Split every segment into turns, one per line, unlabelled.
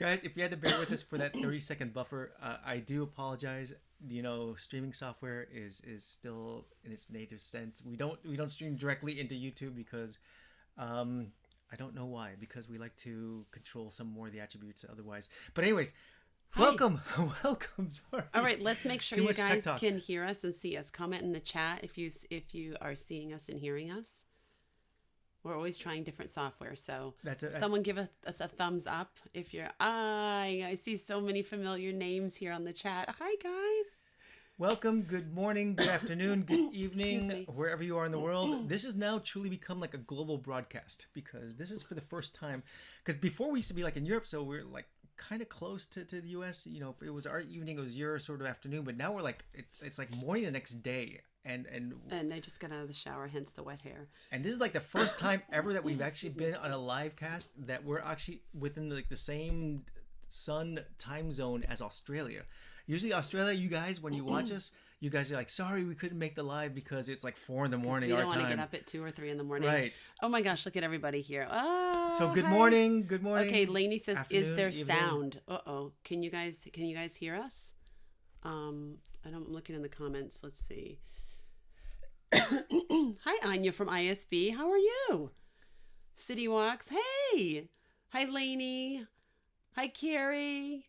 Guys, if you had to bear with us for that 30-second buffer, I do apologize. Streaming software is still in its native sense. We don't stream directly into YouTube because I don't know why. Because we like to control some more of the attributes otherwise. But anyways,
Hi.
welcome, welcome. Sorry.
All right, let's make sure
Too
you
much tech
guys
talk.
can hear us and see us. Comment in the chat if you are seeing us and hearing us. We're always trying different software, so someone give us a thumbs up if you're. I see so many familiar names here on the chat. Hi guys.
Welcome, good morning, good afternoon, good evening,
Excuse me.
wherever you are in the world. This has now truly become like a global broadcast because this is for the first time. Because before we used to be like in Europe, so we're like kind of close to the US. If it was our evening, it was your sort of afternoon. But now we're like, it's like morning the next day. And
I just got out of the shower, hence the wet hair.
And this is like the first time ever that we've actually been on a live cast that we're actually within like the same sun time zone as Australia. Usually Australia, you guys, when you watch us, you guys are like, sorry, we couldn't make the live because it's like 4 a.m.
We
our
don't want to
time.
get up at 2 or 3 in the morning.
Right.
Oh my gosh, look at everybody here. Oh,
So good
hi.
morning. Good morning.
Okay, Lainey says,
afternoon,
"Is there
evening."
sound?" Uh-oh. Can you guys hear us? I'm looking in the comments. Let's see. Hi, Anya from ISB. How are you? City Walks. Hey. Hi, Lainey. Hi, Carrie.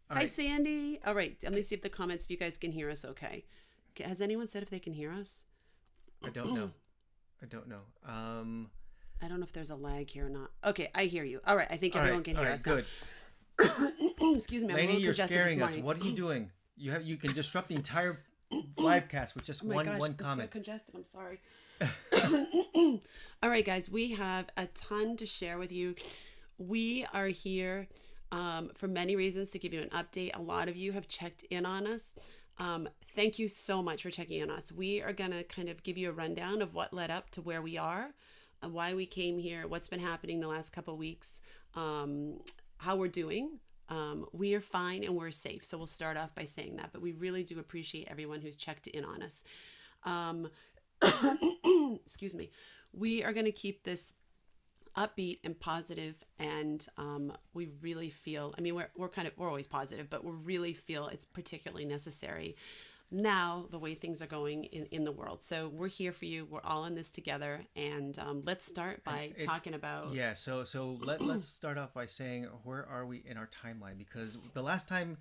All
Hi,
right.
Sandy. All right. Let me see if the comments, if you guys can hear us okay. Has anyone said if they can hear us?
I don't know. I
don't know if there's a lag here or not. Okay, I hear you. All right. I think
all
everyone
right,
can
all
hear
right,
us
good.
now. Excuse me. I'm a
Lainey,
little
you're
congested
scaring
this
us.
morning.
What are you doing? You can disrupt the entire live cast with just
Oh my
one
gosh,
one
I'm so
comment.
congested. I'm sorry. All right, guys, we have a ton to share with you. We are here for many reasons to give you an update. A lot of you have checked in on us. Thank you so much for checking in on us. We are going to kind of give you a rundown of what led up to where we are, why we came here, what's been happening the last couple of weeks, how we're doing. We are fine and we're safe. So we'll start off by saying that, but we really do appreciate everyone who's checked in on us. Excuse me. We are going to keep this upbeat and positive, and we really feel, I mean, we're always positive, but we really feel it's particularly necessary now the way things are going in the world. So we're here for you. We're all in this together, and let's start by talking about
So let's start off by saying, where are we in our timeline? Because the last time,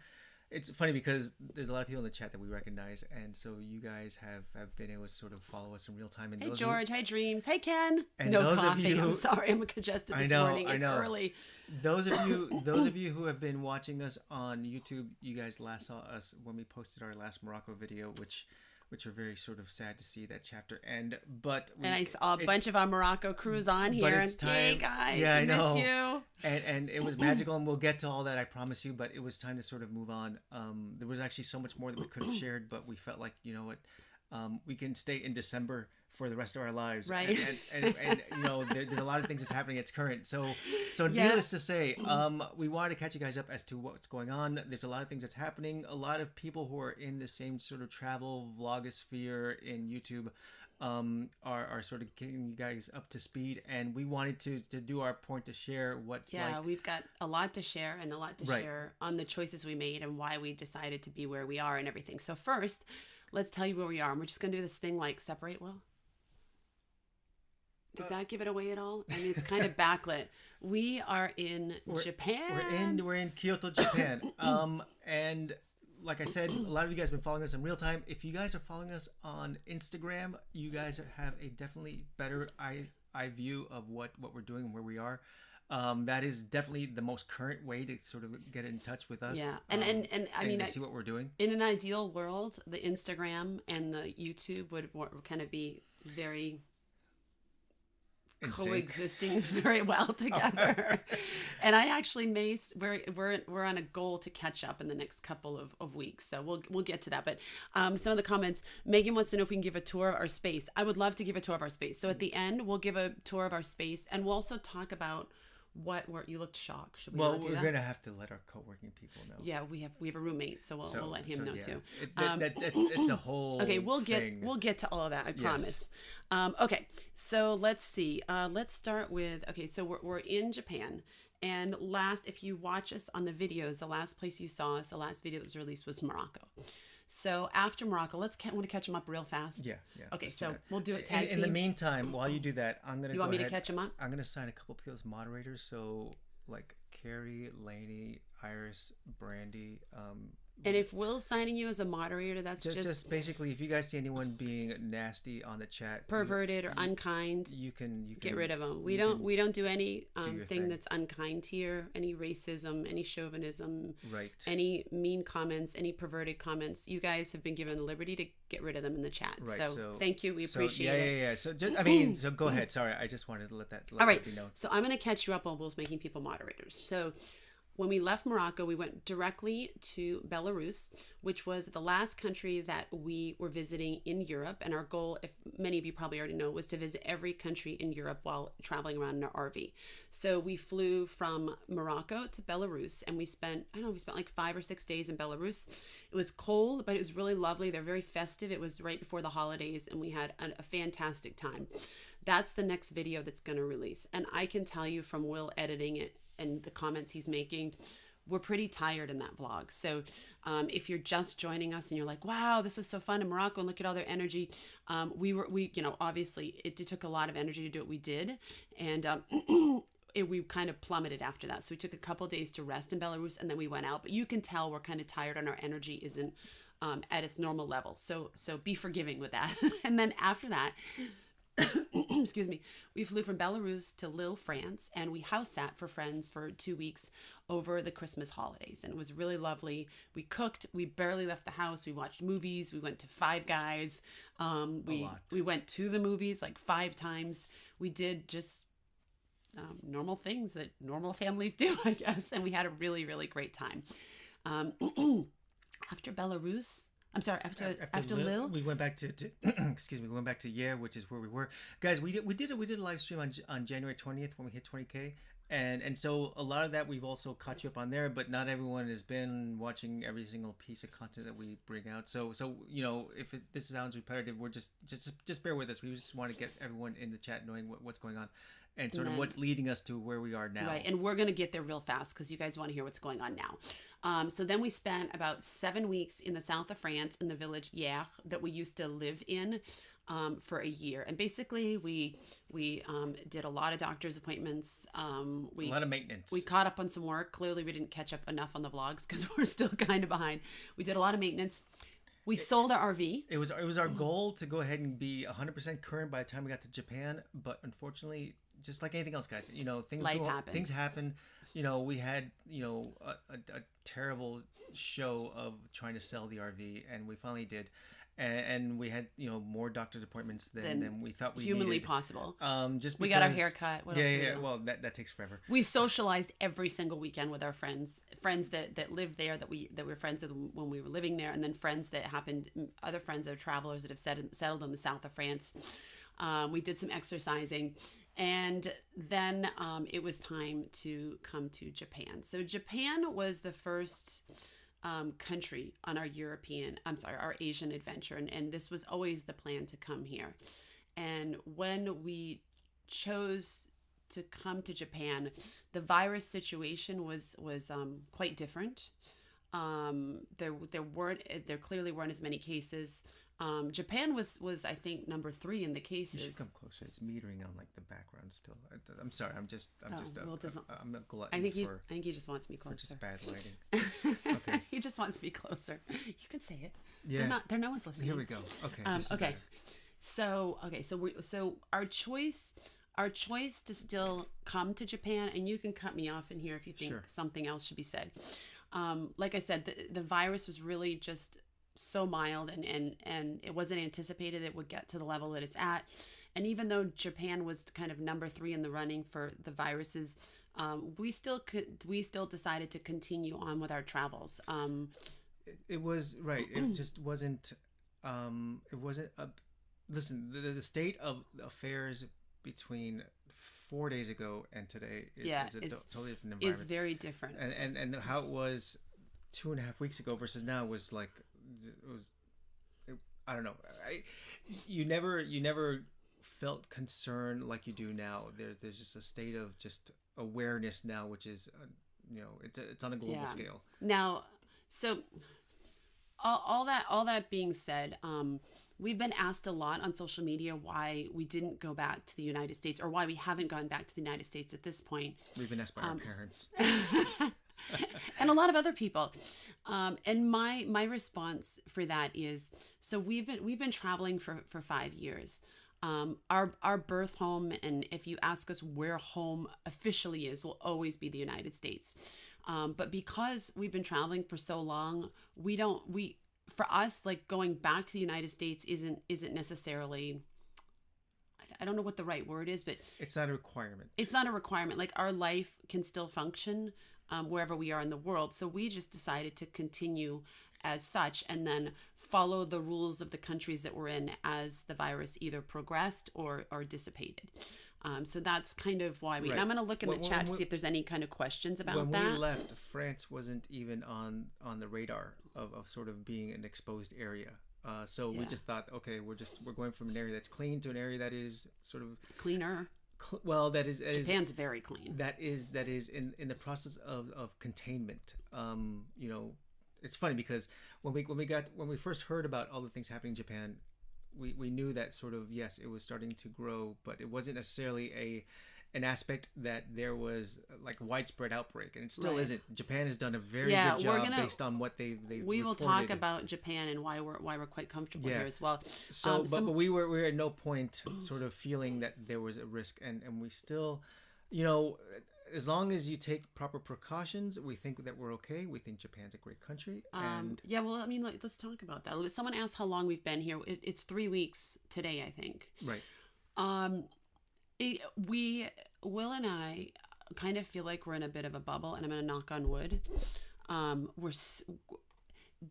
it's funny because there's a lot of people in the chat that we recognize, and so you guys have been able to sort of follow us in real time. And
Hey George, hi Dreams, hey Ken.
And
No
those of
coffee.
you-
I'm sorry, I'm congested this morning. It's early.
Those of you who have been watching us on YouTube, you guys last saw us when we posted our last Morocco video, which are very sort of sad to see that chapter end. But
I saw a bunch of our Morocco crews on here.
it's time.
Hey guys,
Yeah, I
I
know.
miss you.
And it was magical, and we'll get to all that, I promise you. But it was time to sort of move on. There was actually so much more that we could have shared, but we felt like, you know what, we can stay in December for the rest of our lives,
right?
And there's a lot of things that's happening. It's current, so
Yeah.
needless to say, we wanted to catch you guys up as to what's going on. There's a lot of things that's happening. A lot of people who are in the same sort of travel vlogosphere in YouTube are sort of getting you guys up to speed, and we wanted to do our point to share what's like.
We've got a lot to share and a lot to share on the choices we made and why we decided to be where we are and everything. So first, let's tell you where we are, and we're just gonna do this thing like separate, Will. Does that give it away at all? I mean, it's kind of backlit. We are in Japan.
We're in Kyoto, Japan. And like I said, a lot of you guys have been following us in real time. If you guys are following us on Instagram, you guys have a definitely better eye view of what we're doing and where we are. That is definitely the most current way to sort of get in touch with us.
Yeah, and I mean,
to see what we're doing.
In an ideal world, the Instagram and the YouTube would kind of be very coexisting very well together. And I actually we're on a goal to catch up in the next couple of weeks, so we'll get to that. But some of the comments, Megan wants to know if we can give a tour of our space. I would love to give a tour of our space. So at the end, we'll give a tour of our space, and we'll also talk about you looked shocked. Should we not do that?
We're gonna have to let our co-working people know.
Yeah, we have a roommate, so we'll let him know too.
It's a whole
okay, we'll
thing.
get to all of that, I promise. Okay, so let's see. Let's start with, so we're in Japan, And last, if you watch us on the videos, the last place you saw us, the last video that was released was Morocco. So after Morocco, want to catch them up real fast?
Yeah, yeah.
Okay, so we'll do it tag team.
In the meantime, while you do that, I'm gonna.
You want me to catch them up?
I'm gonna sign a couple people's moderators. So like Carrie, Lainey, Iris, Brandy.
And if Will's signing you as a moderator, that's
just basically, if you guys see anyone being nasty on the chat,
perverted or unkind,
you can
get rid of them. We don't do any thing that's unkind here. Any racism, any chauvinism,
right?
Any mean comments, any perverted comments. You guys have been given the liberty to get rid of them in the chat. Right, so thank you. We appreciate it.
Yeah. So so go ahead. Sorry, I just wanted to let that be known.
So I'm going to catch you up on Will's making people moderators. So when we left Morocco, we went directly to Belarus, which was the last country that we were visiting in Europe. And our goal, if many of you probably already know, was to visit every country in Europe while traveling around in our RV. So we flew from Morocco to Belarus, and we spent like 5 or 6 days in Belarus. It was cold, but it was really lovely. They're very festive. It was right before the holidays, and we had a fantastic time. That's the next video that's going to release. And I can tell you from Will editing it and the comments he's making, we're pretty tired in that vlog. So if you're just joining us and you're like, wow, this was so fun in Morocco and look at all their energy. We obviously it took a lot of energy to do what we did. And we kind of plummeted after that. So we took a couple of days to rest in Belarus and then we went out. But you can tell we're kind of tired and our energy isn't at its normal level. So be forgiving with that. And then after that, excuse me, we flew from Belarus to Lille, France, and we house sat for friends for 2 weeks over the Christmas holidays. And it was really lovely. We cooked. We barely left the house. We watched movies. We went to Five Guys. We went to the movies like 5 times. We did just normal things that normal families do, I guess. And we had a really, really great time. After Belarus... I'm sorry. After Lille,
we went back to excuse me. We went back to Yare, which is where we were, guys. We did a live stream on January 20th when we hit 20K, and so a lot of that we've also caught you up on there. But not everyone has been watching every single piece of content that we bring out. So if this sounds repetitive, we're just bear with us. We just want to get everyone in the chat knowing what's going on. And sort of what's leading us to where we are now.
Right, and we're going to get there real fast because you guys want to hear what's going on now. So then we spent about 7 weeks in the south of France in the village Yare that we used to live in for a year. And basically we did a lot of doctor's appointments.
A lot of maintenance.
We caught up on some work. Clearly we didn't catch up enough on the vlogs because we're still kind of behind. We did a lot of maintenance. We sold our RV.
It was our goal to go ahead and be 100% current by the time we got to Japan. But unfortunately... just like anything else, guys, things happen. We had, a terrible show of trying to sell the RV, and we finally did. And we had, more doctor's appointments than we thought we
humanly
needed.
Possible.
Just because,
we got our hair cut. What else
yeah. Well, that takes forever.
We socialized every single weekend with our friends that lived there, that we were friends with when we were living there, and then other friends that are travelers that have settled in the south of France. We did some exercising. And then it was time to come to Japan. So Japan was the first country on our our Asian adventure. And this was always the plan to come here. And when we chose to come to Japan, the virus situation was quite different. There clearly weren't as many cases. Japan was I think number 3 in the cases.
You should come closer. It's metering on like the background still. I'm sorry. I'm not glutton.
I think he just wants me closer.
For just bad lighting. Okay.
He just wants me closer. You can say it.
Yeah.
No one's listening.
Here we go. Okay.
Okay. So our choice to still come to Japan, and you can cut me off in here if you think something else should be said. Like I said, the virus was really just so mild and it wasn't anticipated it would get to the level that it's at. And even though Japan was kind of number 3 in the running for the viruses, we still decided to continue on with our travels.
It was right. It just wasn't. Listen, the state of affairs between 4 days ago and today is a totally different environment.
It's very different.
And how it was 2.5 weeks ago versus now was like. I don't know. You never felt concern like you do now. There's just a state of just awareness now, which is it's on a global scale.
Now, so all that being said, we've been asked a lot on social media why we didn't go back to the United States, or why we haven't gone back to the United States at this point.
We've been asked by our parents.
And a lot of other people. And my response for that is, so we've been traveling for 5 years. Our birth home, and if you ask us where home officially is, will always be the United States. But because we've been traveling for so long, for us, like, going back to the United States isn't necessarily, I don't know what the right word is, but
it's not a requirement.
It's not a requirement. Like, our life can still function wherever we are in the world. So we just decided to continue as such, and then follow the rules of the countries that we're in as the virus either progressed or dissipated. So that's kind of why we.
Right.
And I'm going to look in the chat to see if there's any kind of questions about
when
that.
When we left, France wasn't even on the radar of sort of being an exposed area. So we just thought, okay, we're going from an area that's clean to an area that is sort of
cleaner.
Well, that is
Japan's very clean.
That is in the process of containment. It's funny because when we first heard about all the things happening in Japan, we knew that sort of, yes, it was starting to grow, but it wasn't necessarily an aspect that there was like widespread outbreak, and it still isn't. Japan has done a very good job based on what they've
we will talk about Japan and why we're quite comfortable here as well.
So but we were at no point sort of feeling that there was a risk, and we still, as long as you take proper precautions, we think that we're okay. We think Japan's a great country.
Well, I mean, let's talk about that. Someone asked how long we've been here. It's 3 weeks today, I think.
Right.
Will and I kind of feel like we're in a bit of a bubble, and I'm going to knock on wood.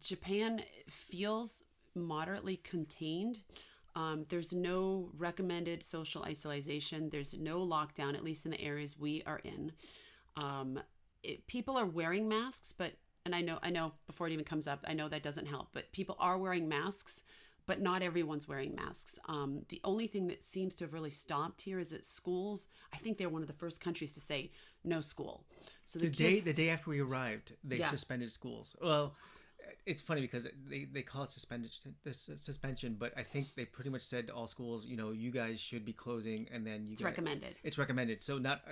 Japan feels moderately contained. There's no recommended social isolation. There's no lockdown, at least in the areas we are in. People are wearing masks, and I know before it even comes up, I know that doesn't help, but people are wearing masks, but not everyone's wearing masks. The only thing that seems to have really stopped here is at schools. I think they're one of the first countries to say no school. So the
day after we arrived, they suspended schools. Well, it's funny because they call it suspension, but I think they pretty much said to all schools, you guys should be closing, and then recommended. It's recommended. So not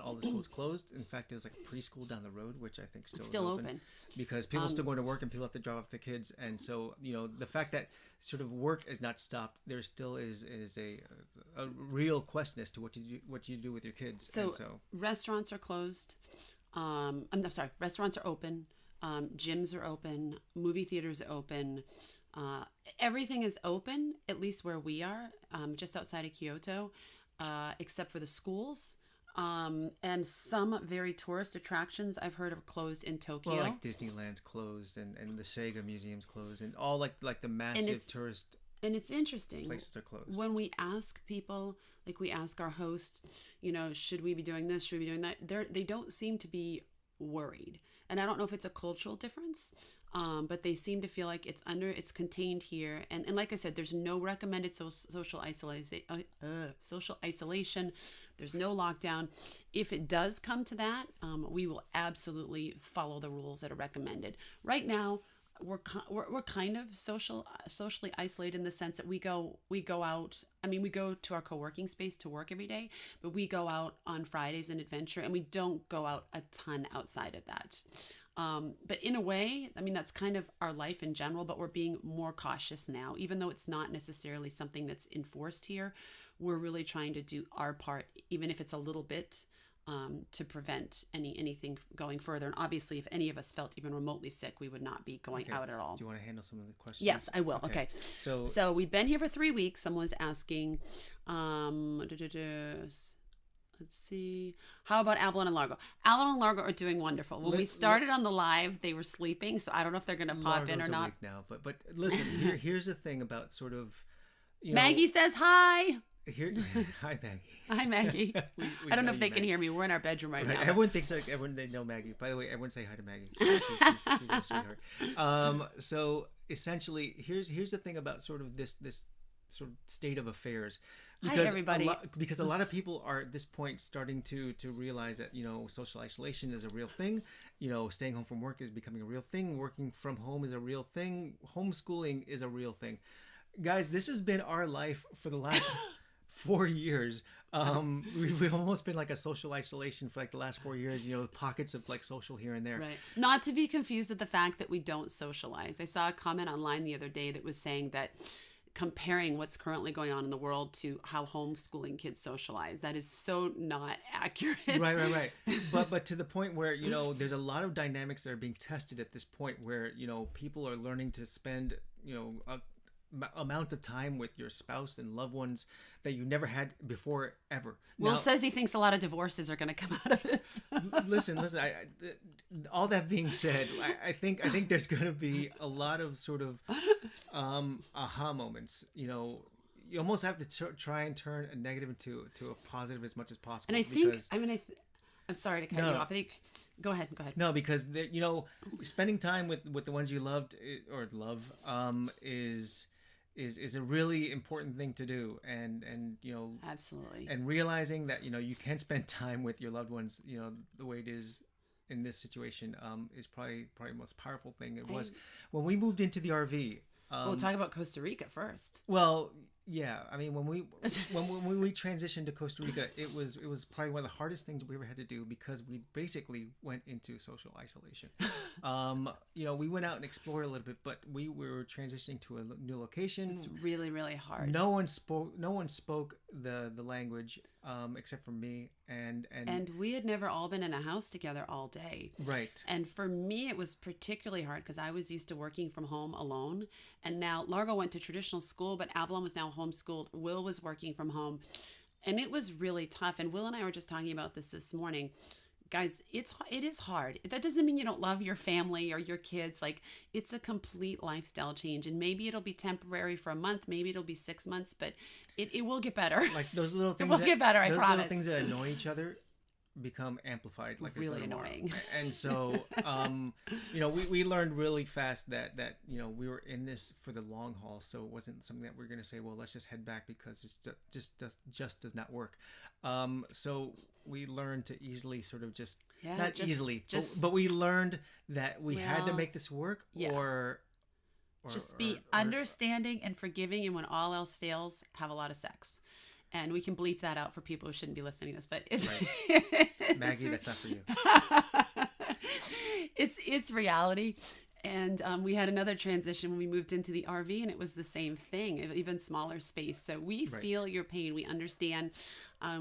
all the schools closed. In fact, there's like a preschool down the road, which I think still open because people are still going to work and people have to drop off their kids, and so the fact that sort of work is not stopped, there still is a real question as to what you do with your kids. So
restaurants are closed. I'm sorry, restaurants are open. Gyms are open, movie theaters are open, everything is open, at least where we are, just outside of Kyoto, except for the schools, and some very tourist attractions I've heard are closed in Tokyo.
Well, like Disneyland's closed, and the Sega Museum's closed, and all like the massive tourist.
And it's interesting.
Places are closed.
When we ask people, like we ask our host, should we be doing this? Should we be doing that? They don't seem to be worried. And I don't know if it's a cultural difference, but they seem to feel like it's contained here. And like I said, there's no recommended social isolation. There's no lockdown. If it does come to that, we will absolutely follow the rules that are recommended. Right now, we're kind of socially isolated in the sense that we go out. I mean, we go to our co-working space to work every day, but we go out on Fridays and adventure, and we don't go out a ton outside of that. But in a way, I mean, that's kind of our life in general, but we're being more cautious now, even though it's not necessarily something that's enforced here. We're really trying to do our part, even if it's a little bit, to prevent anything going further. And obviously, if any of us felt even remotely sick, we would not be going out at all.
Do you want to handle some of the questions?
Yes, I will. Okay. So we've been here for 3 weeks. Someone was asking, let's see, how about Avalon and Largo? Avalon and Largo are doing wonderful. When we started on the live, they were sleeping, so I don't know if they're going to pop in or not.
Now, but listen, here's the thing about sort of,
Maggie says hi.
Hi Maggie.
Hi Maggie. I don't know if they can hear me. We're in our bedroom right now.
Everyone thinks they know Maggie. By the way, everyone say hi to Maggie. She's a sweetheart. So essentially, here's the thing about sort of this sort of state of affairs. because
everybody.
Because a lot of people are at this point starting to realize that, you know, social isolation is a real thing. You know, staying home from work is becoming a real thing. Working from home is a real thing. Homeschooling is a real thing. Guys, this has been our life for the last 4 years. We've almost been like a social isolation for like the last 4 years, you know, pockets of like social here and there.
Right. Not to be confused with the fact that we don't socialize. I saw a comment online the other day that was saying that comparing what's currently going on in the world to how homeschooling kids socialize. That is so not accurate.
Right. But to the point where, you know, there's a lot of dynamics that are being tested at this point where, you know, people are learning to spend, you know, amounts of time with your spouse and loved ones that you never had before ever.
Will says he thinks a lot of divorces are going to come out of this.
listen. All that being said, I think there's going to be a lot of sort of aha moments. You know, you almost have to try and turn a negative into a positive as much as possible.
And I think, I'm sorry to cut you off. I think, go ahead.
No, because you know, spending time with the ones you loved or love is a really important thing to do, and you know,
absolutely,
and realizing that, you know, you can spend time with your loved ones, you know, the way it is in this situation is probably the most powerful thing. It was when we moved into the RV.
We'll talk about Costa Rica first.
Well, yeah, I mean, when we transitioned to Costa Rica, it was probably one of the hardest things we ever had to do because we basically went into social isolation. You know, we went out and explored a little bit, but we were transitioning to a new location.
It's really, really hard.
No one spoke the language except for me, and
we had never all been in a house together all day.
Right.
And for me, it was particularly hard because I was used to working from home alone, and now Largo went to traditional school, but Avalon was now homeschooled. Will was working from home, and it was really tough. And Will and I were just talking about this morning. Guys, it is hard. That doesn't mean you don't love your family or your kids. Like, it's a complete lifestyle change, and maybe it'll be temporary for a month, maybe it'll be 6 months, but it will get better.
Like those little things,
it will get better. I promise.
Those little things that annoy each other become amplified, like
really annoying.
And so you know, we learned really fast that you know, we were in this for the long haul, so it wasn't something that we're going to say, well, let's just head back because it just does not work. So we learned to easily sort of but we learned that we had to make this work, or
just be understanding and forgiving, and when all else fails, have a lot of sex. And we can bleep that out for people who shouldn't be listening to this, but it's
right. Maggie, that's not for you.
It's reality. And we had another transition when we moved into the RV, and it was the same thing, even smaller space. So we feel your pain. We understand.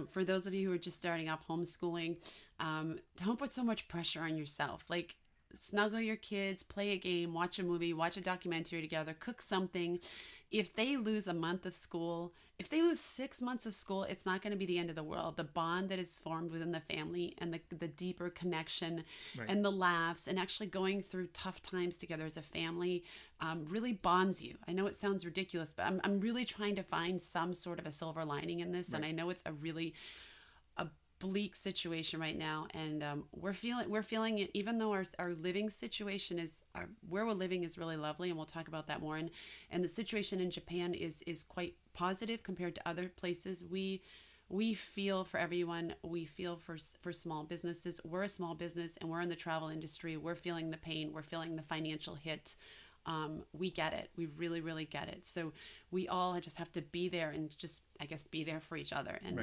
For those of you who are just starting off homeschooling, don't put so much pressure on yourself. Like, snuggle your kids, play a game, watch a movie, watch a documentary together, cook something. If they lose a month of school, if they lose 6 months of school, it's not going to be the end of the world. The bond that is formed within the family, and the deeper connection, and the laughs, and actually going through tough times together as a family really bonds you. I know it sounds ridiculous, but I'm really trying to find some sort of a silver lining in this. And I know it's a really bleak situation right now, and we're feeling it, even though our living situation where we're living is really lovely, and we'll talk about that more, and the situation in Japan is quite positive compared to other places. We feel for everyone. We feel for small businesses. We're a small business, and we're in the travel industry. We're feeling the pain. We're feeling the financial hit. We get it. We really, really get it. So we all just have to be there, and just, I guess, be there for each other. And,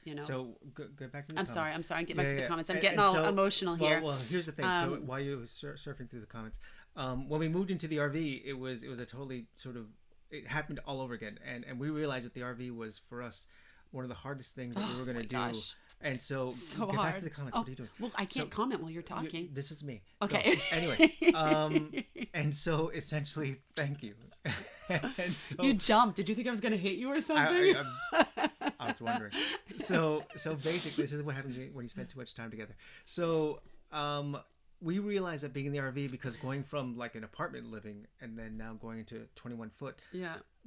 you know.
So go back to the comments.
I'm sorry. Get back to the comments. I'm getting all emotional here.
Well, here's the thing. So while you were surfing through the comments, when we moved into the RV, it was a totally sort of, it happened all over again. And we realized that the RV was, for us, one of the hardest things that we were going to do. Gosh. And so get
hard.
back to the comments. What are you doing?
Well, I can't comment while you're talking.
This is me.
Okay.
Go. Anyway, and so essentially, thank you. And so,
you jumped. Did you think I was going to hit you or something?
I was wondering. So basically, this is what happens when you spend too much time together. So we realized that being in the RV, because going from like an apartment living and then now going into a 21-foot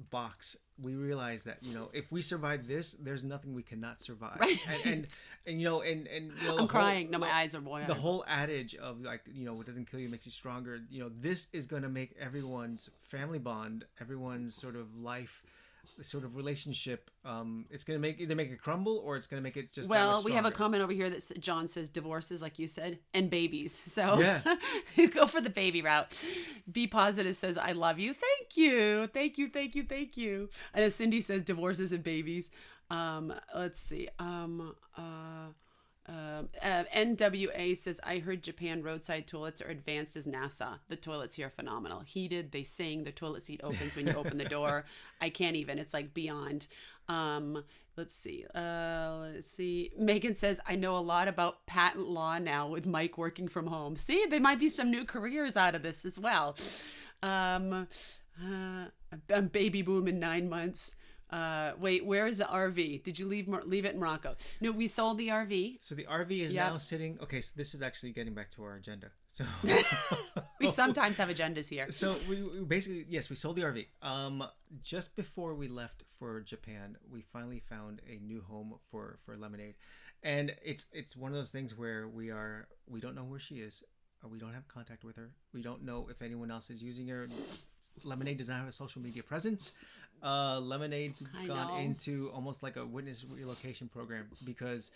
box, we realized that, you know, if we survive this, there's nothing we cannot survive.
Right.
And you know, and you know,
I'm crying. No, my eyes are boiling.
The whole adage of, like, you know, what doesn't kill you makes you stronger. You know, this is going to make everyone's family bond, everyone's sort of life sort of relationship, it's going to either make it crumble or it's going to make it just.
Well, we have a comment over here that John says divorces, like you said, and babies. So
Yeah.
go for the baby route. Be Positive says, I love you. Thank you. Thank you. Thank you. Thank you. And as Cindy says, divorces and babies. Let's see. NWA says, I heard Japan roadside toilets are advanced as NASA. The toilets here are phenomenal. Heated, they sing, the toilet seat opens when you open the door. I can't even. It's like beyond. Let's see. Megan says, I know a lot about patent law now with Mike working from home. See, there might be some new careers out of this as well. Baby boom in 9 months. Wait, where is the RV? Did you leave it in Morocco? No, we sold the RV.
So the RV is now sitting. Okay, so this is actually getting back to our agenda. So
we sometimes have agendas here.
So we basically, yes, we sold the RV. Just before we left for Japan, we finally found a new home for Lemonade, and it's one of those things where we don't know where she is. We don't have contact with her. We don't know if anyone else is using her. Lemonade does not have a social media presence. Lemonade's gone into almost like a witness relocation program because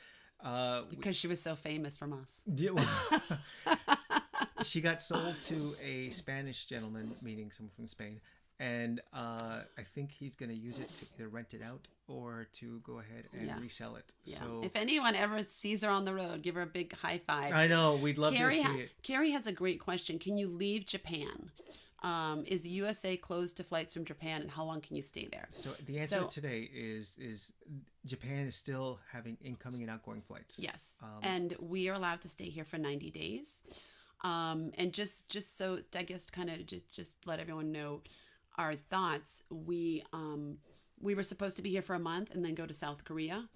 she was so famous from us.
She got sold to a Spanish gentleman, meaning someone from Spain, and I think he's going to use it to either rent it out or to go ahead and resell it.
Yeah.
So
if anyone ever sees her on the road, give her a big high five.
I know, we'd love to see it.
Carrie has a great question. Can you leave Japan? Is USA closed to flights from Japan, and how long can you stay there?
So the answer today is Japan is still having incoming and outgoing flights.
Yes, and we are allowed to stay here for 90 days. And just so I guess kind of just let everyone know our thoughts. We were supposed to be here for a month and then go to South Korea.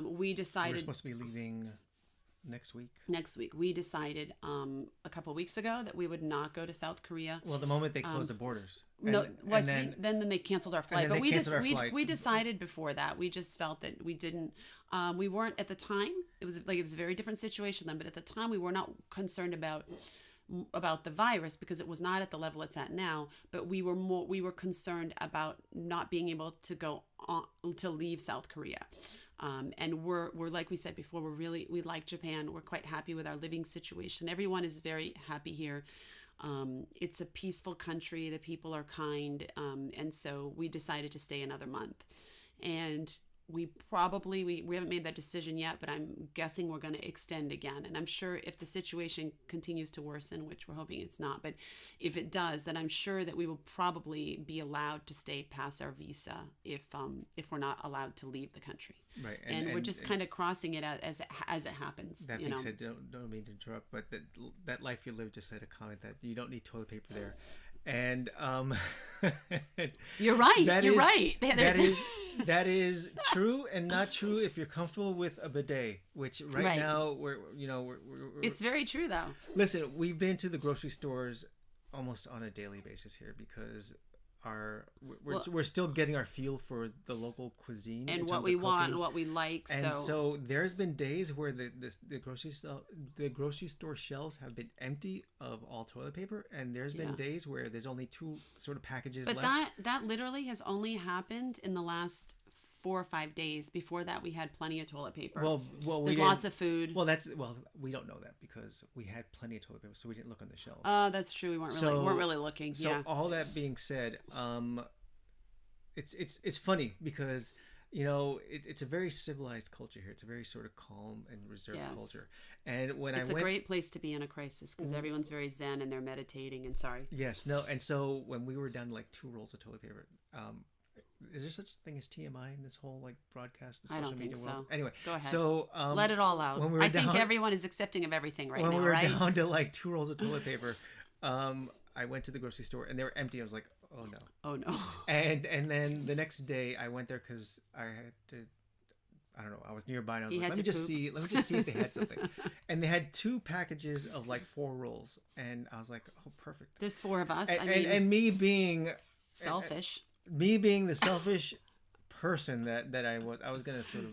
We decided
we're supposed to be leaving next week.
We decided a couple of weeks ago that we would not go to South Korea.
Well, the moment they closed the borders.
Then they canceled our flight. But we
flight.
decided before that. We just felt that we didn't. We weren't at the time. It was a very different situation then. But at the time, we were not concerned about the virus because it was not at the level it's at now. But we were concerned about not being able to go on, to leave South Korea. And we're like we said before, we like Japan. We're quite happy with our living situation. Everyone is very happy here. It's a peaceful country. The people are kind. And so we decided to stay another month. And we haven't made that decision yet, but I'm guessing we're going to extend again. And I'm sure if the situation continues to worsen, which we're hoping it's not, but if it does, then I'm sure that we will probably be allowed to stay past our visa if we're not allowed to leave the country.
Right.
And we're just kind of crossing it as it happens.
That being said, don't mean to interrupt, but that Life You Live just had a comment that you don't need toilet paper there. And
you're right. Right.
That is true and not true if you're comfortable with a bidet, which right now we're
it's very true though.
Listen, we've been to the grocery stores almost on a daily basis here because we're still getting our feel for the local cuisine
and what we want and what we like.
And so there's been days where the grocery store shelves have been empty of all toilet paper, and there's been days where there's only 2 sort of packages left.
But that literally has only happened in the last 4 or 5 days. Before that, we had plenty of toilet paper.
Well,
there's lots of food.
Well, we don't know that because we had plenty of toilet paper, so we didn't look on the shelves.
Oh, that's true. We weren't really looking.
So all that being said, it's funny because it's a very civilized culture here. It's a very sort of calm and reserved culture. And it's a great place to be in a crisis because everyone's very zen and they're meditating. And and so when we were down to like 2 rolls of toilet paper. Is there such a thing as TMI in this whole broadcast and social media world? Anyway,
go ahead.
So
let it all out. I think everyone is accepting of everything right now, right?
When we were down to like 2 rolls of toilet paper, I went to the grocery store and they were empty. I was like, oh no.
Oh no.
And then the next day I went there because I had to. I don't know. I was nearby and I was like, let me just see if they had something. And they had 2 packages of like 4 rolls, and I was like, oh, perfect.
There's 4 of us.
And me being
selfish.
Me being the selfish person that I was going to sort of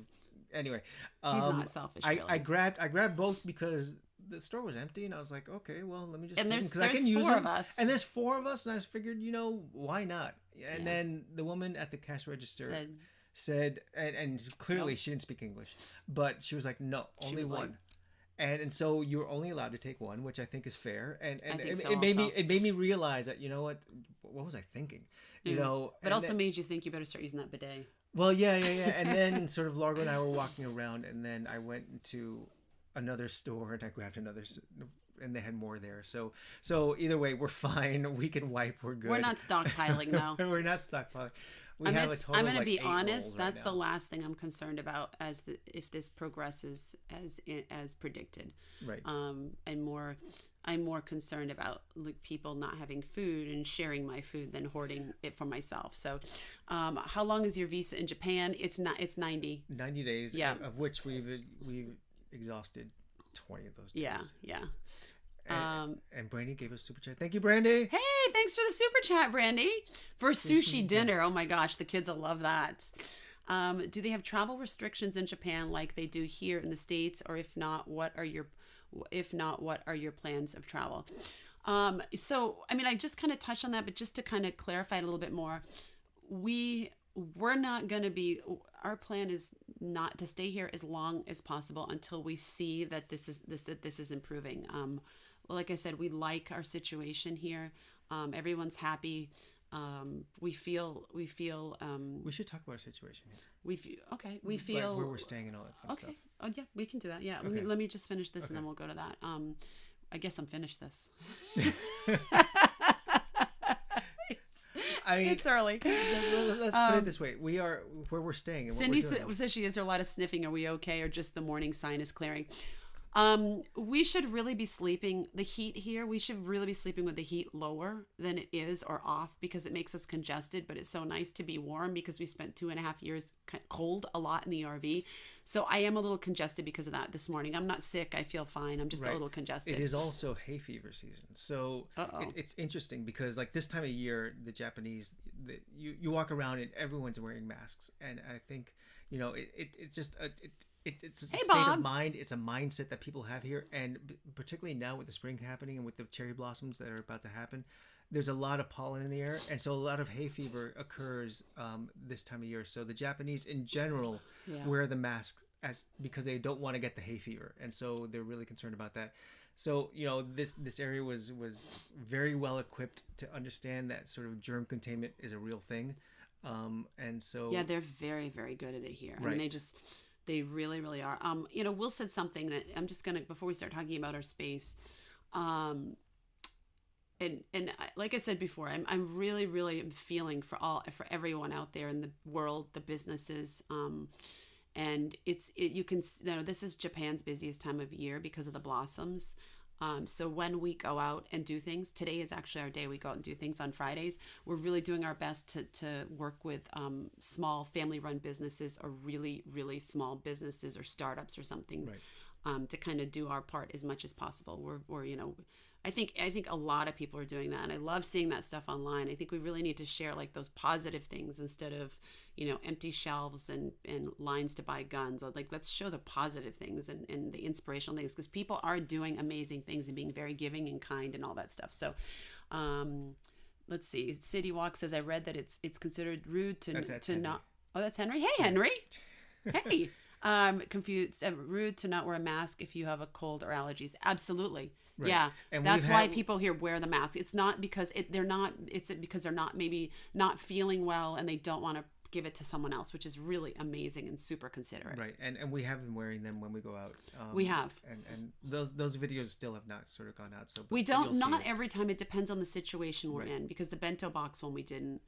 anyway.
He's not selfish. Really.
I grabbed both because the store was empty, and I was like, okay, well, let me just.
And there's
4
of us,
and there's 4 of us, and I just figured, why not? And
Yeah.
then the woman at the cash register
Said
said, and clearly
No.
she didn't speak English, but she was like, no, only
was like-
one. And so you're only allowed to take one, which I think is fair. And
I think
it,
so
it made me
also.
it made me realize that, you know what was I thinking? You know,
but
and
also
then-
made you think you better start using that bidet.
well, yeah. And then sort of Largo and I were walking around, and then I went into another store and I grabbed another, and they had more there. So either way, we're fine. We can wipe. We're good.
We're not stockpiling now.
We're not stockpiling. We
I'm
have
gonna,
a total
I'm
of
gonna
like
be
8
honest.
rolls
That's
right
the
now.
last thing I'm concerned about if this progresses as predicted.
Right.
And I'm more concerned about like people not having food and sharing my food than hoarding it for myself. So, how long is your visa in Japan? It's 90.
90 days.
Yeah.
Of which we've exhausted 20 of those days.
Yeah.
And Brandy gave us super chat. Thank you, Brandy.
Hey, thanks for the super chat, Brandy. For sushi dinner. Oh my gosh, the kids will love that. Do they have travel restrictions in Japan like they do here in the States? Or if not, what are your plans of travel? So, I mean, I just kind of touched on that, but just to kind of clarify it a little bit more, we're not going to be, our plan is not to stay here as long as possible until we see that this is improving. Like I said, we like our situation here. Everyone's happy. We feel
We should talk about our situation.
we feel okay. We
Like
feel
where we're staying and all that fun
okay.
stuff.
Oh yeah, we can do that. Yeah.
Okay.
Let me just finish this and then we'll go to that. I guess I'm finished this.
I mean,
It's early.
let's put it this way: we are where we're staying. And what
Cindy
we're doing.
says she is there a lot of sniffing. Are we okay, or just the morning sign is clearing? We should really be sleeping. The heat here, we should really be sleeping with the heat lower than it is or off because it makes us congested. But it's so nice to be warm because we spent 2.5 years cold a lot in the RV. So I am a little congested because of that this morning. I'm not sick. I feel fine. I'm just a
Right.
little congested.
It is also hay fever season, so it's interesting because like this time of year, the Japanese, you walk around and everyone's wearing masks, and I think it's just it's a
Hey,
state
Bob.
of mind. It's a mindset that people have here, and particularly now with the spring happening and with the cherry blossoms that are about to happen, there's a lot of pollen in the air, and so a lot of hay fever occurs this time of year. So the Japanese in general wear the mask because they don't want to get the hay fever, and so they're really concerned about that. So this area was very well equipped to understand that sort of germ containment is a real thing, and so
Yeah, they're very, very good at it here. I
Right.
mean, they really, really are. Will said something that I'm just gonna before we start talking about our space. Like I said before, I'm really, really feeling for everyone out there in the world, the businesses. And you can this is Japan's busiest time of year because of the blossoms. So when we go out and do things, today is actually our day. We go out and do things on Fridays. We're really doing our best to work with small family-run businesses or really, really small businesses or startups or something,
Right.
To kind of do our part as much as possible. We're I think a lot of people are doing that, and I love seeing that stuff online. I think we really need to share like those positive things instead of empty shelves and lines to buy guns. Like let's show the positive things and the inspirational things because people are doing amazing things and being very giving and kind and all that stuff. So let's see. City Walk says I read that it's considered rude to
Henry.
not. Oh, that's Henry. Hey, Henry. Hey. Confused. Rude to not wear a mask if you have a cold or allergies. Absolutely.
Right.
Yeah.
And
That's
we've
why
had-
people here wear the mask. It's not because they're not. It's because they're not maybe not feeling well and they don't want to give it to someone else, which is really amazing and super considerate.
Right, and we have been wearing them when we go out.
We have.
and those videos still have not sort of gone out. So
We
but
don't.
you'll see
Not
it.
every time. It depends on the situation we're in. Because the bento box one we didn't.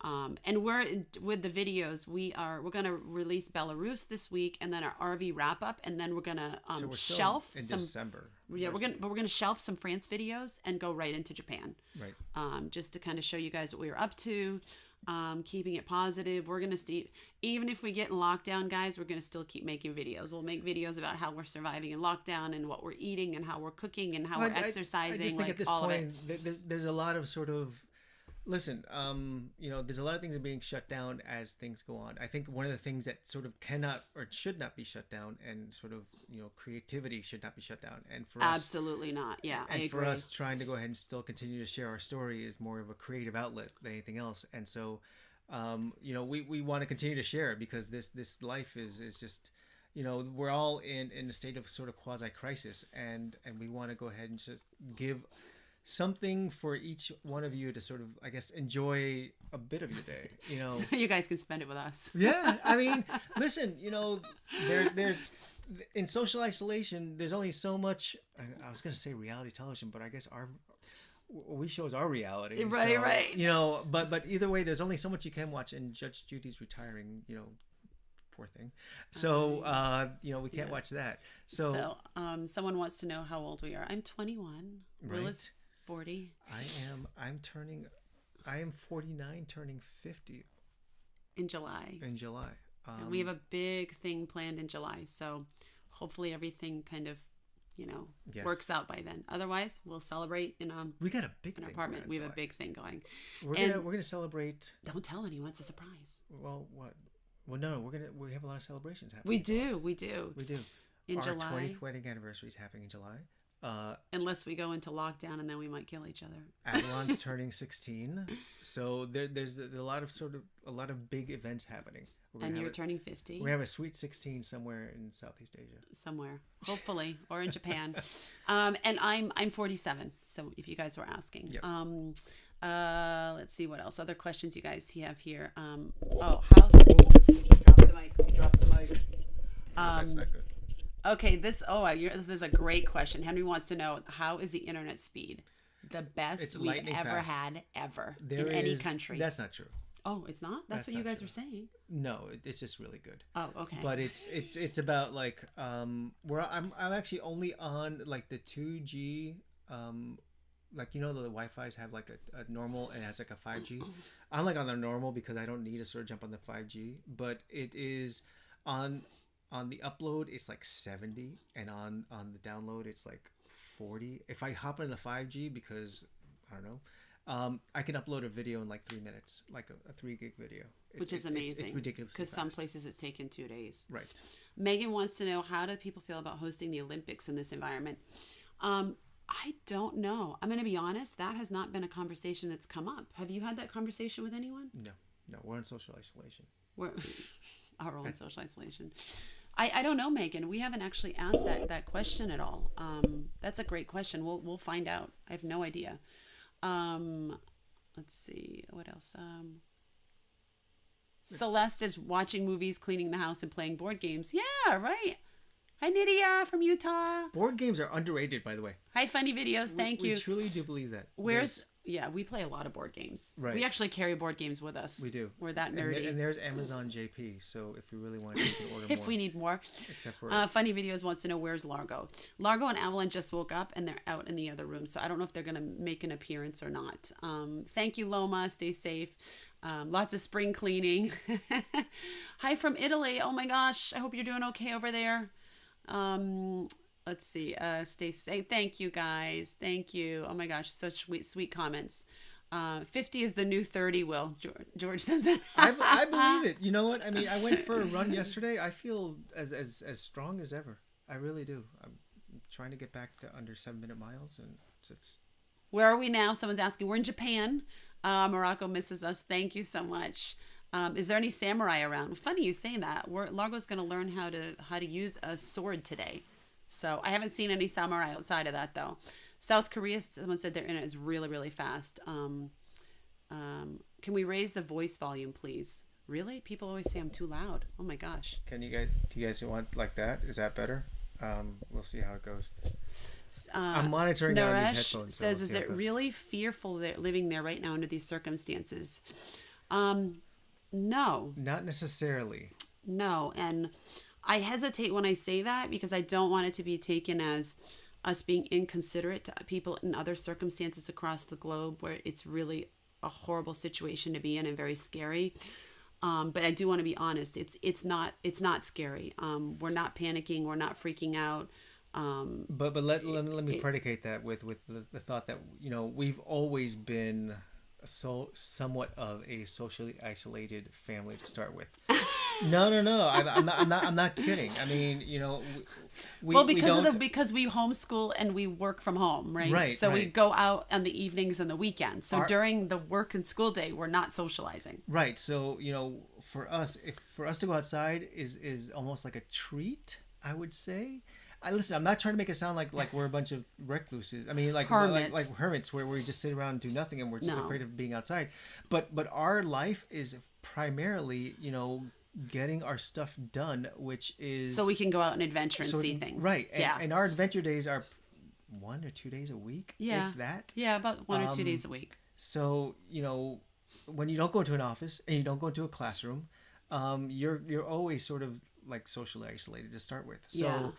And with the videos, we're gonna release Belarus this week, and then our RV wrap up, and then we're gonna
So we're still
shelf
in
some.
December.
Yeah, we're gonna shelf some France videos and go right into Japan.
Right.
Just to kind of show you guys what we were up to, keeping it positive. We're gonna even if we get in lockdown, guys, we're gonna still keep making videos. We'll make videos about how we're surviving in lockdown and what we're eating and how we're cooking and how we're exercising.
I just think
like
at this
all of
point,
it.
there's a lot of sort of Listen, there's a lot of things that are being shut down as things go on. I think one of the things that sort of cannot or should not be shut down, and sort of, creativity should not be shut down. And for us,
Absolutely not. Yeah, I
and for
agree.
us, trying to go ahead and still continue to share our story is more of a creative outlet than anything else. And so, we want to continue to share it, because this life is just, we're all in a state of sort of quasi crisis, and we want to go ahead and just give something for each one of you to sort of, I guess, enjoy a bit of your day,
So you guys can spend it with us.
Yeah, I mean, listen, there's in social isolation, there's only so much. I was going to say reality television, but I guess we shows our reality,
Right,
so,
right.
But either way, there's only so much you can watch, and Judge Judy's retiring, poor thing. So we can't watch that. So
someone wants to know how old we are. I'm 21. Will is 40.
I am 49, turning 50
in July. And we have a big thing planned in July, so hopefully everything kind of,
yes,
works out by then. Otherwise, we'll celebrate in
we got a big
an
thing
apartment. We have
July.
a big thing going.
We're gonna celebrate.
Don't tell anyone. It's a surprise.
Well, what? Well, no, we have a lot of celebrations happening.
We do. In
Our
July.
20th wedding anniversary is happening in July.
Unless we go into lockdown, and then we might kill each other.
Avalon's turning 16, so there's a lot of big events happening.
And you're turning 50.
We have a sweet 16 somewhere in Southeast Asia.
Somewhere, hopefully, or in Japan. And I'm 47. So if you guys were asking,
Yep.
Let's see what else. Other questions you guys have here. How's we dropped the mic.
That's not good.
Okay, this is a great question. Henry wants to know, how is the internet speed? The best
It's
we've
lightning
ever
fast.
had ever
There
in any
is-
country.
That's not true.
Oh, it's not? That's what you
not
guys
true.
are saying.
No, it's just really good.
Oh, okay.
But it's about like where I'm actually only on like the 2G, like the Wi-Fi's have like a normal, and it has like a 5G. I'm like on the normal because I don't need to sort of jump on the 5G, but it is on the upload it's like 70, and on the download it's like 40. If I hop into the 5G, because I don't know, I can upload a video in like 3 minutes, like a 3 gig video,
Which is amazing.
It's ridiculous
because some places it's taken 2 days.
Right.
Megan wants to know, how do people feel about hosting the Olympics in this environment? I don't know. I'm going to be honest. That has not been a conversation that's come up. Have you had that conversation with anyone?
No, we're in social isolation.
We're our own social isolation. I don't know, Megan. We haven't actually asked that question at all. That's a great question. We'll find out. I have no idea. Let's see what else. Celeste is watching movies, cleaning the house, and playing board games. Yeah, right. Hi, Nydia from Utah.
Board games are underrated, by the way.
Hi, Funny Videos. Thank you.
We truly do believe that.
Yeah, we play a lot of board games.
Right.
We actually carry board games with us.
We do.
We're that nerdy.
And there's Amazon JP, so if we really want to, we can order more.
If we need more.
Except for
Funny Videos wants to know, where's Largo? Largo and Avalon just woke up, and they're out in the other room, so I don't know if they're going to make an appearance or not. Thank you, Loma. Stay safe. Lots of spring cleaning. Hi from Italy. Oh my gosh. I hope you're doing okay over there. Let's see. Stay safe. Thank you, guys. Thank you. Oh my gosh. Such sweet comments. 50 is the new 30, Will. George says that.
I believe it. You know what? I mean, I went for a run yesterday. I feel as strong as ever. I really do. I'm trying to get back to under 7-minute miles, and it's
Where are we now? Someone's asking. We're in Japan. Morocco misses us. Thank you so much. Is there any samurai around? Funny you say that. Largo's going to learn how to use a sword today. So I haven't seen any samurai outside of that, though. South Korea, someone said their internet is really, really fast. Can we raise the voice volume, please? Really? People always say I'm too loud. Oh my gosh.
Do you guys want like that? Is that better? We'll see how it goes. I'm monitoring on these headphones.
Says, is it really fearful that living there right now under these circumstances? No.
Not necessarily.
No. And I hesitate when I say that because I don't want it to be taken as us being inconsiderate to people in other circumstances across the globe where it's really a horrible situation to be in and very scary. But I do want to be honest. It's not scary. We're not panicking. We're not freaking out.
But let me predicate that with the thought that we've always been somewhat of a socially isolated family to start with. No. I'm not kidding. I mean,
Well,
we
because
don't.
because we homeschool and we work from home, right?
Right,
So we
right.
go out on the evenings and the weekends. So
Our-
during the work and school day, we're not socializing.
Right. So, for us, if for us to go outside is almost like a treat, I would say. Listen, I'm not trying to make it sound like we're a bunch of recluses. I mean,
Hermits.
like hermits where we just sit around and do nothing and we're just
No.
afraid of being outside. But our life is primarily, getting our stuff done, which is
So we can go out and adventure and
so-
see things.
Right.
Yeah.
And our adventure days are 1 or 2 days a week,
Yeah.
if that.
Yeah, about 1 or 2 days a week.
So, when you don't go into an office and you don't go into a classroom, you're always sort of like socially isolated to start with. So,
Yeah.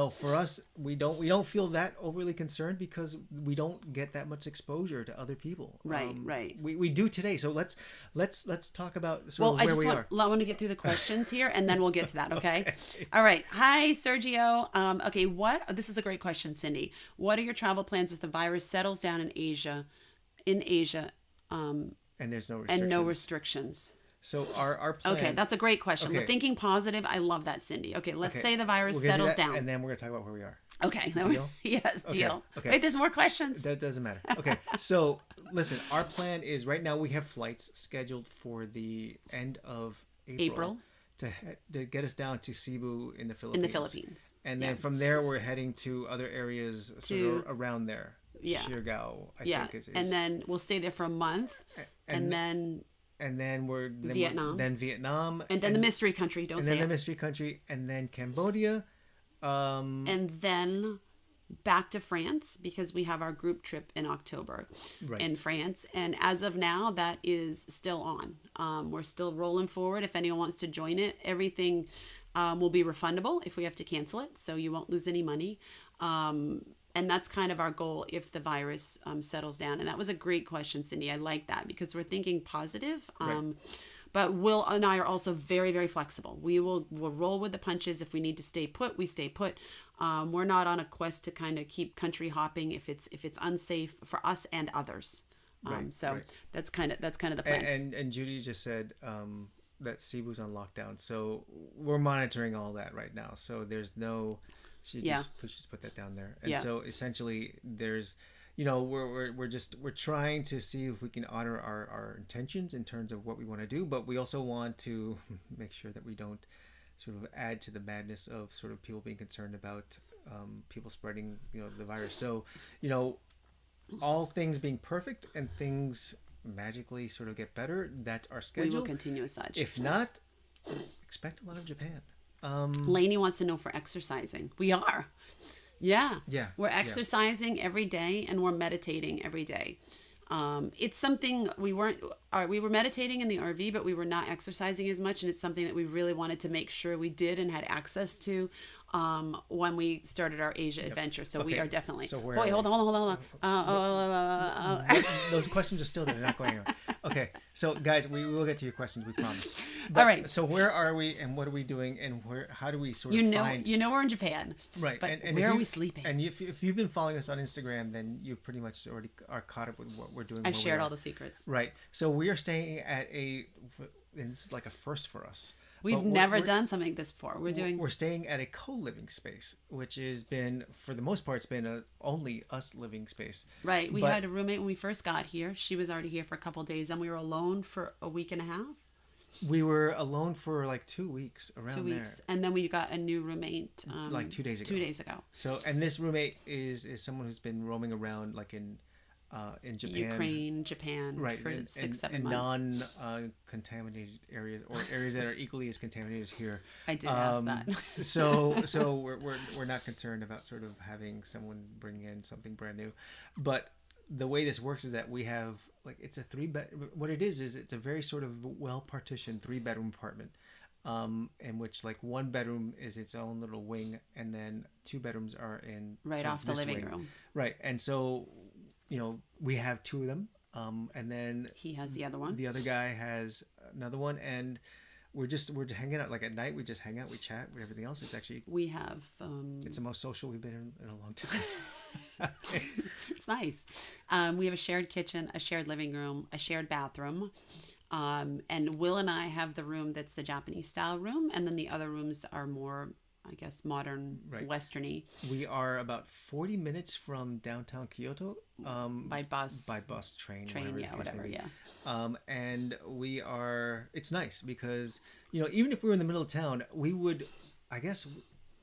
For us, we don't feel that overly concerned because we don't get that much exposure to other people.
Right, right.
We do today. So let's talk about
Well, I
where
just
we are.
want to get through the questions here, and then we'll get to that. Okay. All right. Hi, Sergio. Okay. This is a great question, Cindy. What are your travel plans as the virus settles down in Asia?
And there's no restrictions.
And no restrictions.
So our plan.
Okay, that's a great question. We're
Okay.
thinking positive. I love that, Cindy. Okay, let's
Okay,
say the virus
we're gonna do
settles
that,
down.
and then we're gonna talk about where we are.
Okay.
Deal?
Yes, deal.
Okay.
Wait, there's more questions.
That doesn't matter. Okay, so listen, our plan is right now we have flights scheduled for the end of April. To get us down to Cebu in the Philippines.
In the Philippines.
And then from there we're heading to other areas sort of around there.
Yeah.
Siargao, I
Yeah,
think it is.
and then we'll stay there for a month, and then
Vietnam. Then Vietnam.
and then the mystery country. Don't
and
say
then
it.
the mystery country, and then Cambodia.
And then back to France because we have our group trip in October in France. And as of now, that is still on. We're still rolling forward. If anyone wants to join it, everything will be refundable if we have to cancel it. So you won't lose any money. And that's kind of our goal if the virus settles down. And that was a great question, Cindy. I like that because we're thinking positive. But Will and I are also very, very flexible. We'll roll with the punches. If we need to stay put, we stay put. We're not on a quest to kind of keep country hopping if it's unsafe for us and others. That's kind of the plan.
And Judy just said that Cebu's on lockdown, so we're monitoring all that right now. So there's no. She just put that down there, and so essentially there's. We're trying to see if we can honor our intentions in terms of what we want to do, but we also want to make sure that we don't sort of add to the madness of sort of people being concerned about people spreading the virus. So all things being perfect and things magically sort of get better, that's our schedule.
We will continue as such.
If not, expect a lot of Japan.
Lainey wants to know if we're exercising. We are. Yeah.
Yeah.
We're exercising every day and we're meditating every day. It's something we were meditating in the RV, but we were not exercising as much. And it's something that we really wanted to make sure we did and had access to when we started our Asia adventure. So we are definitely.
So
wait, hold on.
Those questions are still there. They're not going anywhere. Okay. So guys, we will get to your questions. We promise.
All right.
So where are we and what are we doing and how do we sort of find...
we're in Japan.
Right.
But
and
where are we sleeping?
And if you've been following us on Instagram, then you pretty much already are caught up with what we're doing.
I've shared all the secrets.
Right. So we are staying at and this is like a first for us.
We've never done something like this before. We're
staying at a co-living space, which has been, for the most part, it's been a only us living space.
Right. We had a roommate when we first got here. She was already here for a couple of days, and we were alone for a week and a half.
We were alone for like 2 weeks around
2 weeks,
there.
and then we got a new roommate
like 2 days ago.
2 days ago.
So, and this roommate is someone who's been roaming around like in Japan,
Ukraine, Japan,
right,
for
in
6-7 months.
non-contaminated areas or areas that are equally as contaminated as here.
I did ask that.
so we're not concerned about sort of having someone bring in something brand new, but the way this works is that we have like it's a 3-bed. What it is it's a very sort of well partitioned 3-bedroom apartment. In which like 1 bedroom is its own little wing, and then 2 bedrooms are in
right off the living room.
Right, and so we have 2 of them, and then
he has the other one.
The other guy has another one, and we're hanging out. Like at night, we just hang out, we chat, with everything else. It's actually
we have
it's the most social we've been in a long time.
It's nice. We have a shared kitchen, a shared living room, a shared bathroom. And Will and I have the room that's the Japanese style room, and then the other rooms are more, I guess, modern,
Right.
westerny.
We are about 40 minutes from downtown Kyoto.
By bus.
Train,
Train,
the
yeah,
case
whatever,
may be.
yeah.
And it's nice because, even if we were in the middle of town, I guess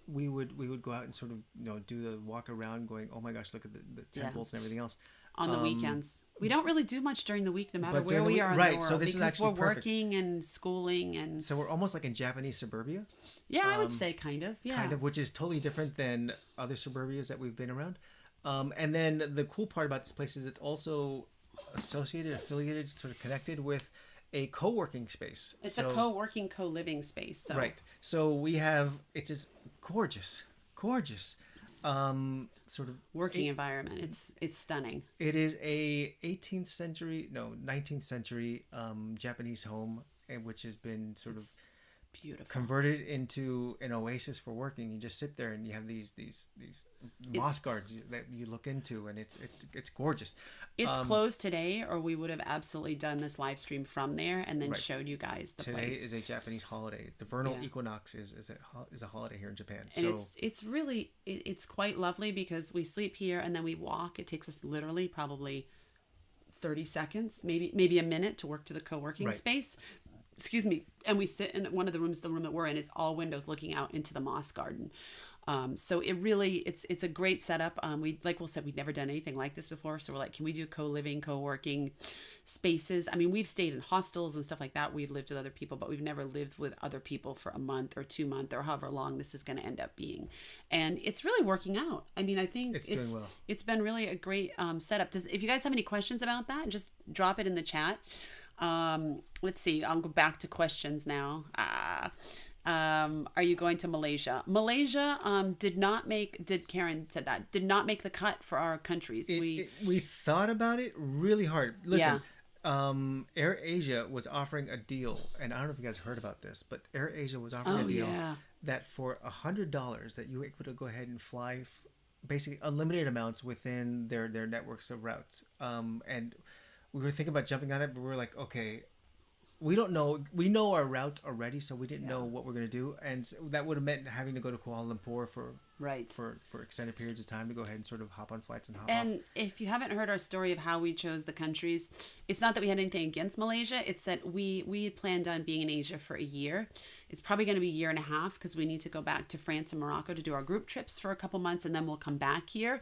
we would go out and sort of, do the walk around going, oh my gosh, look at the temples and everything else.
On the weekends. We don't really do much during the week, no matter
But
where
during the
we
week-
are in
right,
the world.
so this is
because
actually
we're
perfect.
working and schooling and...
So we're almost like in Japanese suburbia.
Yeah, I would say kind of, yeah.
Kind of, which is totally different than other suburbias that we've been around. And then the cool part about this place is it's also affiliated, sort of connected with a co-working space.
It's a co-working, co-living space. So.
Right. So it's this gorgeous, sort of
working environment. It's stunning.
It is a 19th century Japanese home, which has been sort of
beautiful,
converted into an oasis for working. You just sit there and you have these moss gardens that you look into, and it's gorgeous.
It's closed today, or we would have absolutely done this live stream from there and then showed you guys the
Today
place.
is a Japanese holiday. The vernal equinox is a holiday here in Japan.
And it's really quite lovely because we sleep here and then we walk. It takes us literally probably 30 seconds, maybe a minute to work to the co-working space. Excuse me. And we sit in one of the rooms. The room that we're in is all windows looking out into the moss garden. So it's a great setup. Like Will said, we'd never done anything like this before. So we're like, can we do co-living, co-working spaces? I mean, we've stayed in hostels and stuff like that. We've lived with other people, but we've never lived with other people for a month or 2 months or however long this is going to end up being. And it's really working out. I mean, I think it's
doing well. It's
been really a great setup. If you guys have any questions about that, just drop it in the chat. Let's see. I'll go back to questions now. Are you going to Malaysia? Malaysia Karen said that did not make the cut for our countries.
We thought about it really hard. Listen, Air Asia was offering a deal, and I don't know if you guys heard about this, but Air Asia was offering a deal that for $100 that you were able to go ahead and fly basically unlimited amounts within their networks of routes. And we were thinking about jumping on it, but we were like, okay, we don't know. We know our routes already, so we didn't know what we're going to do. And that would have meant having to go to Kuala Lumpur for extended periods of time to go ahead and sort of hop on flights and hop off.
And if you haven't heard our story of how we chose the countries, it's not that we had anything against Malaysia. It's that we had planned on being in Asia for a year. It's probably going to be a year and a half because we need to go back to France and Morocco to do our group trips for a couple months, and then we'll come back here.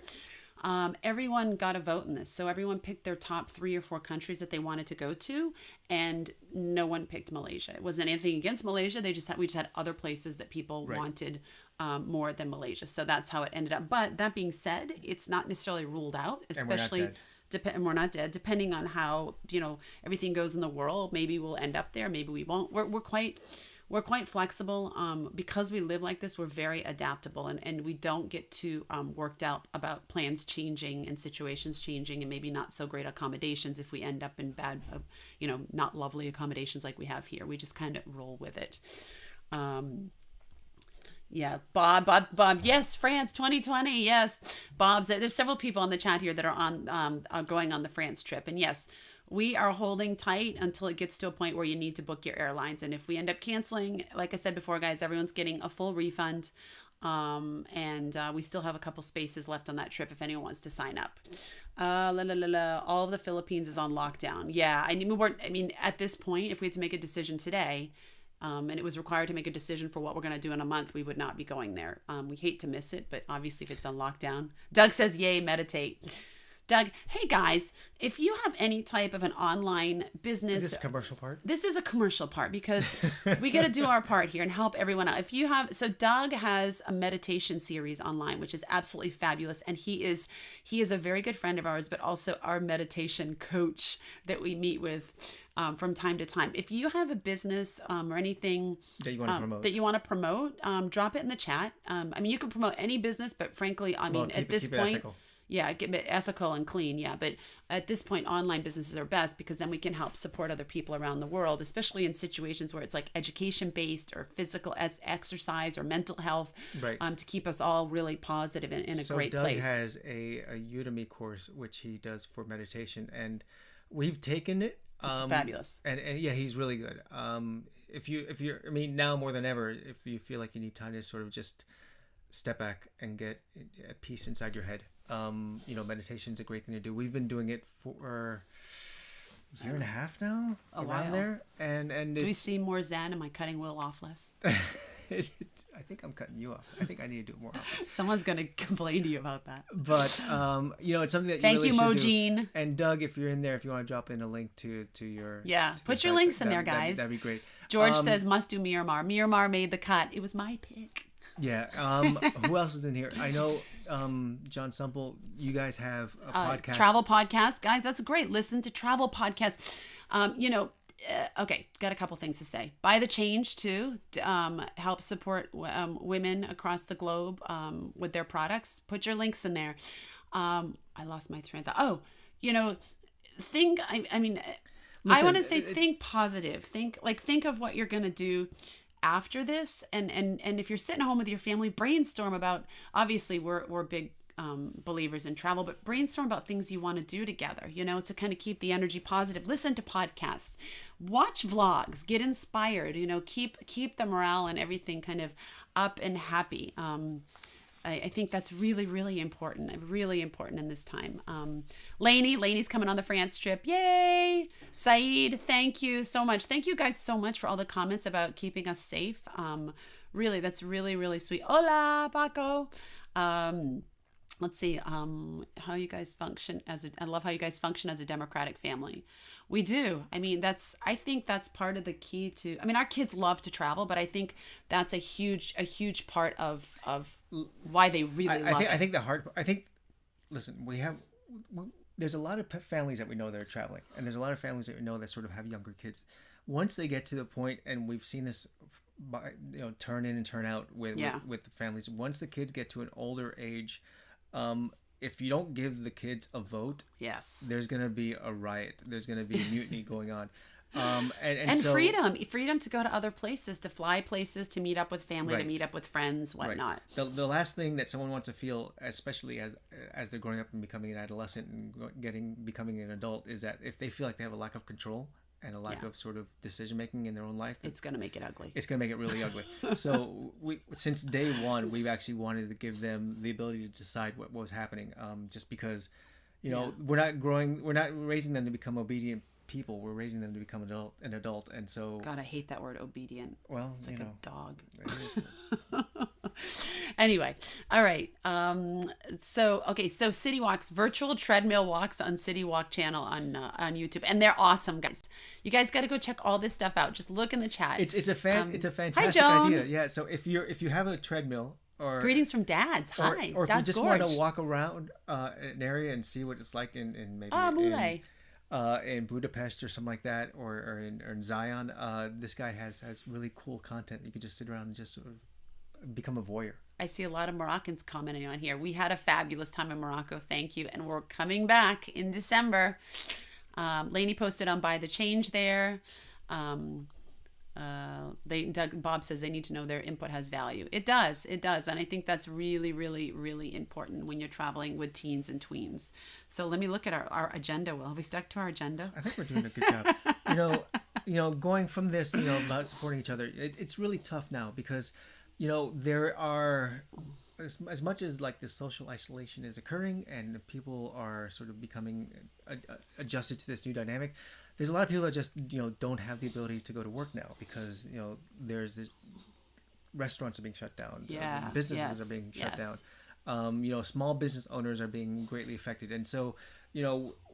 Everyone got a vote in this. So everyone picked their top 3 or 4 countries that they wanted to go to, and no one picked Malaysia. It wasn't anything against Malaysia. We just had other places that people wanted more than Malaysia. So that's how it ended up. But that being said, it's not necessarily ruled out, especially and we're not dead. Depending on how, everything goes in the world, maybe we'll end up there, maybe we won't. We're quite flexible because we live like this. We're very adaptable, and we don't get too worked out about plans changing and situations changing and maybe not so great accommodations if we end up in bad, not lovely accommodations like we have here. We just kind of roll with it. Yeah, Bob. Yes, France 2020. Yes, Bob's. There's several people on the chat here that are going on the France trip, and yes. We are holding tight until it gets to a point where you need to book your airlines. And if we end up canceling, like I said before, guys, everyone's getting a full refund. And we still have a couple spaces left on that trip if anyone wants to sign up. All of the Philippines is on lockdown. Yeah, I mean, at this point, if we had to make a decision today, and it was required to make a decision for what we're going to do in a month, we would not be going there. We hate to miss it, but obviously if it's on lockdown. Doug says, yay, meditate. Doug, hey guys, if you have any type of an online business...
Is this a commercial part?
This is a commercial part because we got to do our part here and help everyone out. So Doug has a meditation series online, which is absolutely fabulous. And he is a very good friend of ours, but also our meditation coach that we meet with from time to time. If you have a business or anything
that you want to promote,
drop it in the chat. I mean, you can promote any business, but frankly, at this point... Ethical. Yeah, get ethical and clean. Yeah, but at this point, online businesses are best because then we can help support other people around the world, especially in situations where it's like education based or physical as exercise or mental health,
Right.
to keep us all really positive and in a great
Doug
place.
has a Udemy course which he does for meditation, and we've taken it.
It's fabulous.
And yeah, he's really good. If you're, I mean, now more than ever, if you feel like you need time to sort of just step back and get at peace inside your head, meditation is a great thing to do. We've been doing it for a year and a half now, around there, and
do we see more Zen? Am I cutting Will off less?
I think I'm cutting you off. I think I need to do it more often.
Someone's gonna complain to you about that.
But it's something that
Thank
really
you,
should
Mojine.
do. And Doug, if you're in there, if you want to drop in a link to your
put your links in there, guys.
That'd be great.
George says must do Miramar. Miramar made the cut. It was my pick.
Yeah. Who else is in here? I know John Sumple. You guys have a podcast,
travel podcast, guys. That's great. Listen to travel podcasts. Okay, got a couple things to say. Buy the Change too. Help support women across the globe with their products. Put your links in there. I lost my train of thought. Think. I mean, listen, I want to say think positive. Think of what you're gonna do after this, and if you're sitting home with your family, brainstorm about. Obviously, we're big believers in travel, but brainstorm about things you want to do together, to kind of keep the energy positive. Listen to podcasts, watch vlogs, get inspired, keep the morale and everything kind of up and happy. I think that's really, really important in this time. Lainey's coming on the France trip. Yay! Saeed, thank you so much. Thank you guys so much for all the comments about keeping us safe. Really, that's really, really sweet. Hola, Paco. Let's see how you guys function I love how you guys function as a democratic family. We do. I mean, I think that's part of the key to, our kids love to travel, but I think that's a huge part of why they really love it.
Listen, there's a lot of with that we know that are traveling, and there's a lot of families that we know that sort of have younger kids. Once they get to the point, and we've seen this turn in and turn out with the families, once the kids get to an older age, if you don't give the kids a vote, yes, there's going to be a riot. There's going to be mutiny going on. And so,
freedom to go to other places, to fly places, to meet up with family,
right,
to meet up with friends, whatnot.
Right. The last thing that someone wants to feel, especially as they're growing up and becoming an adolescent and becoming an adult, is that if they feel like they have a lack of control and a lack of sort of decision making in their own life,
it's going to make it ugly.
It's going to make it really ugly. So since day one, we've actually wanted to give them the ability to decide what was happening. Just because, we're not raising them to become obedient people. We're raising them to become an adult. And so,
God, I hate that word obedient.
Well,
it's like a dog. Anyway, all right. So City Walks, virtual treadmill walks on City Walk channel on YouTube, and they're awesome, guys. You guys got to go check all this stuff out. Just look in the chat.
It's a fantastic idea. Yeah. So if you have a treadmill, or
greetings from Dads. Hi.
Or if
Dad's
you just
Gorge.
want to walk around an area and see what it's like in maybe in Budapest or something like that, or in Zion, this guy has really cool content. You could just sit around and just sort of become a voyeur.
I see a lot of Moroccans commenting on here. We had a fabulous time in Morocco. Thank you. And we're coming back in December. Lainey posted on Buy the Change there. Bob says they need to know their input has value. It does. And I think that's really, really, really important when you're traveling with teens and tweens. So let me look at our agenda. Well, have we stuck to our agenda?
I think we're doing a good job. Going from this, about supporting each other, it's really tough now because, there are, as much as like the social isolation is occurring and people are sort of becoming adjusted to this new dynamic, there's a lot of people that just don't have the ability to go to work now because there's this, restaurants are being shut down, businesses are being shut down, small business owners are being greatly affected, and so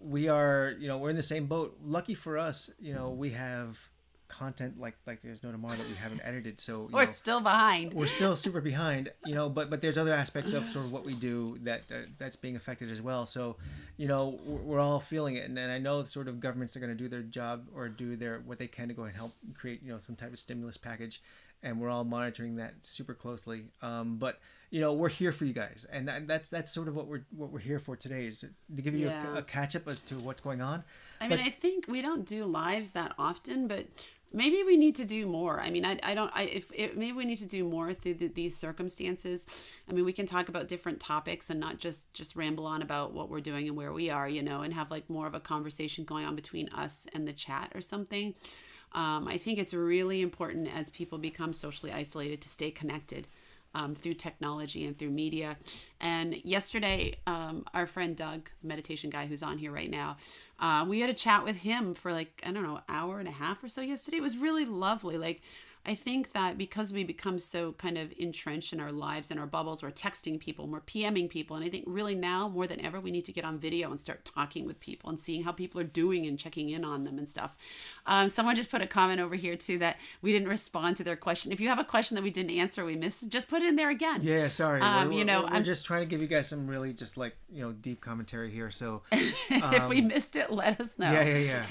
we are we're in the same boat. Lucky for us, we have content like there's no tomorrow that we haven't edited, so
we're still behind.
We're still super behind, but there's other aspects of sort of what we do that's being affected as well. So we're all feeling it, and I know sort of governments are going to do their job or do what they can to go and help create some type of stimulus package, and we're all monitoring that super closely. But we're here for you guys, and that's sort of what we're here for today, is to give you a catch up as to what's going on.
I mean, I think we don't do lives that often, but maybe we need to do more. I mean, maybe we need to do more through these circumstances. I mean, we can talk about different topics and not just ramble on about what we're doing and where we are, and have like more of a conversation going on between us and the chat or something. I think it's really important as people become socially isolated to stay connected through technology and through media. And yesterday, our friend Doug, meditation guy who's on here right now, we had a chat with him for like, I don't know, hour and a half or so yesterday. It was really lovely. Like, I think that because we become so kind of entrenched in our lives and our bubbles, we're texting people, we're PMing people. And I think really now more than ever, we need to get on video and start talking with people and seeing how people are doing and checking in on them and stuff. Someone just put a comment over here too that we didn't respond to their question. If you have a question that we didn't answer, we missed, just put it in there again.
Yeah, sorry. We're just trying to give you guys some really just like, deep commentary here. So
if we missed it, let us know.
Yeah.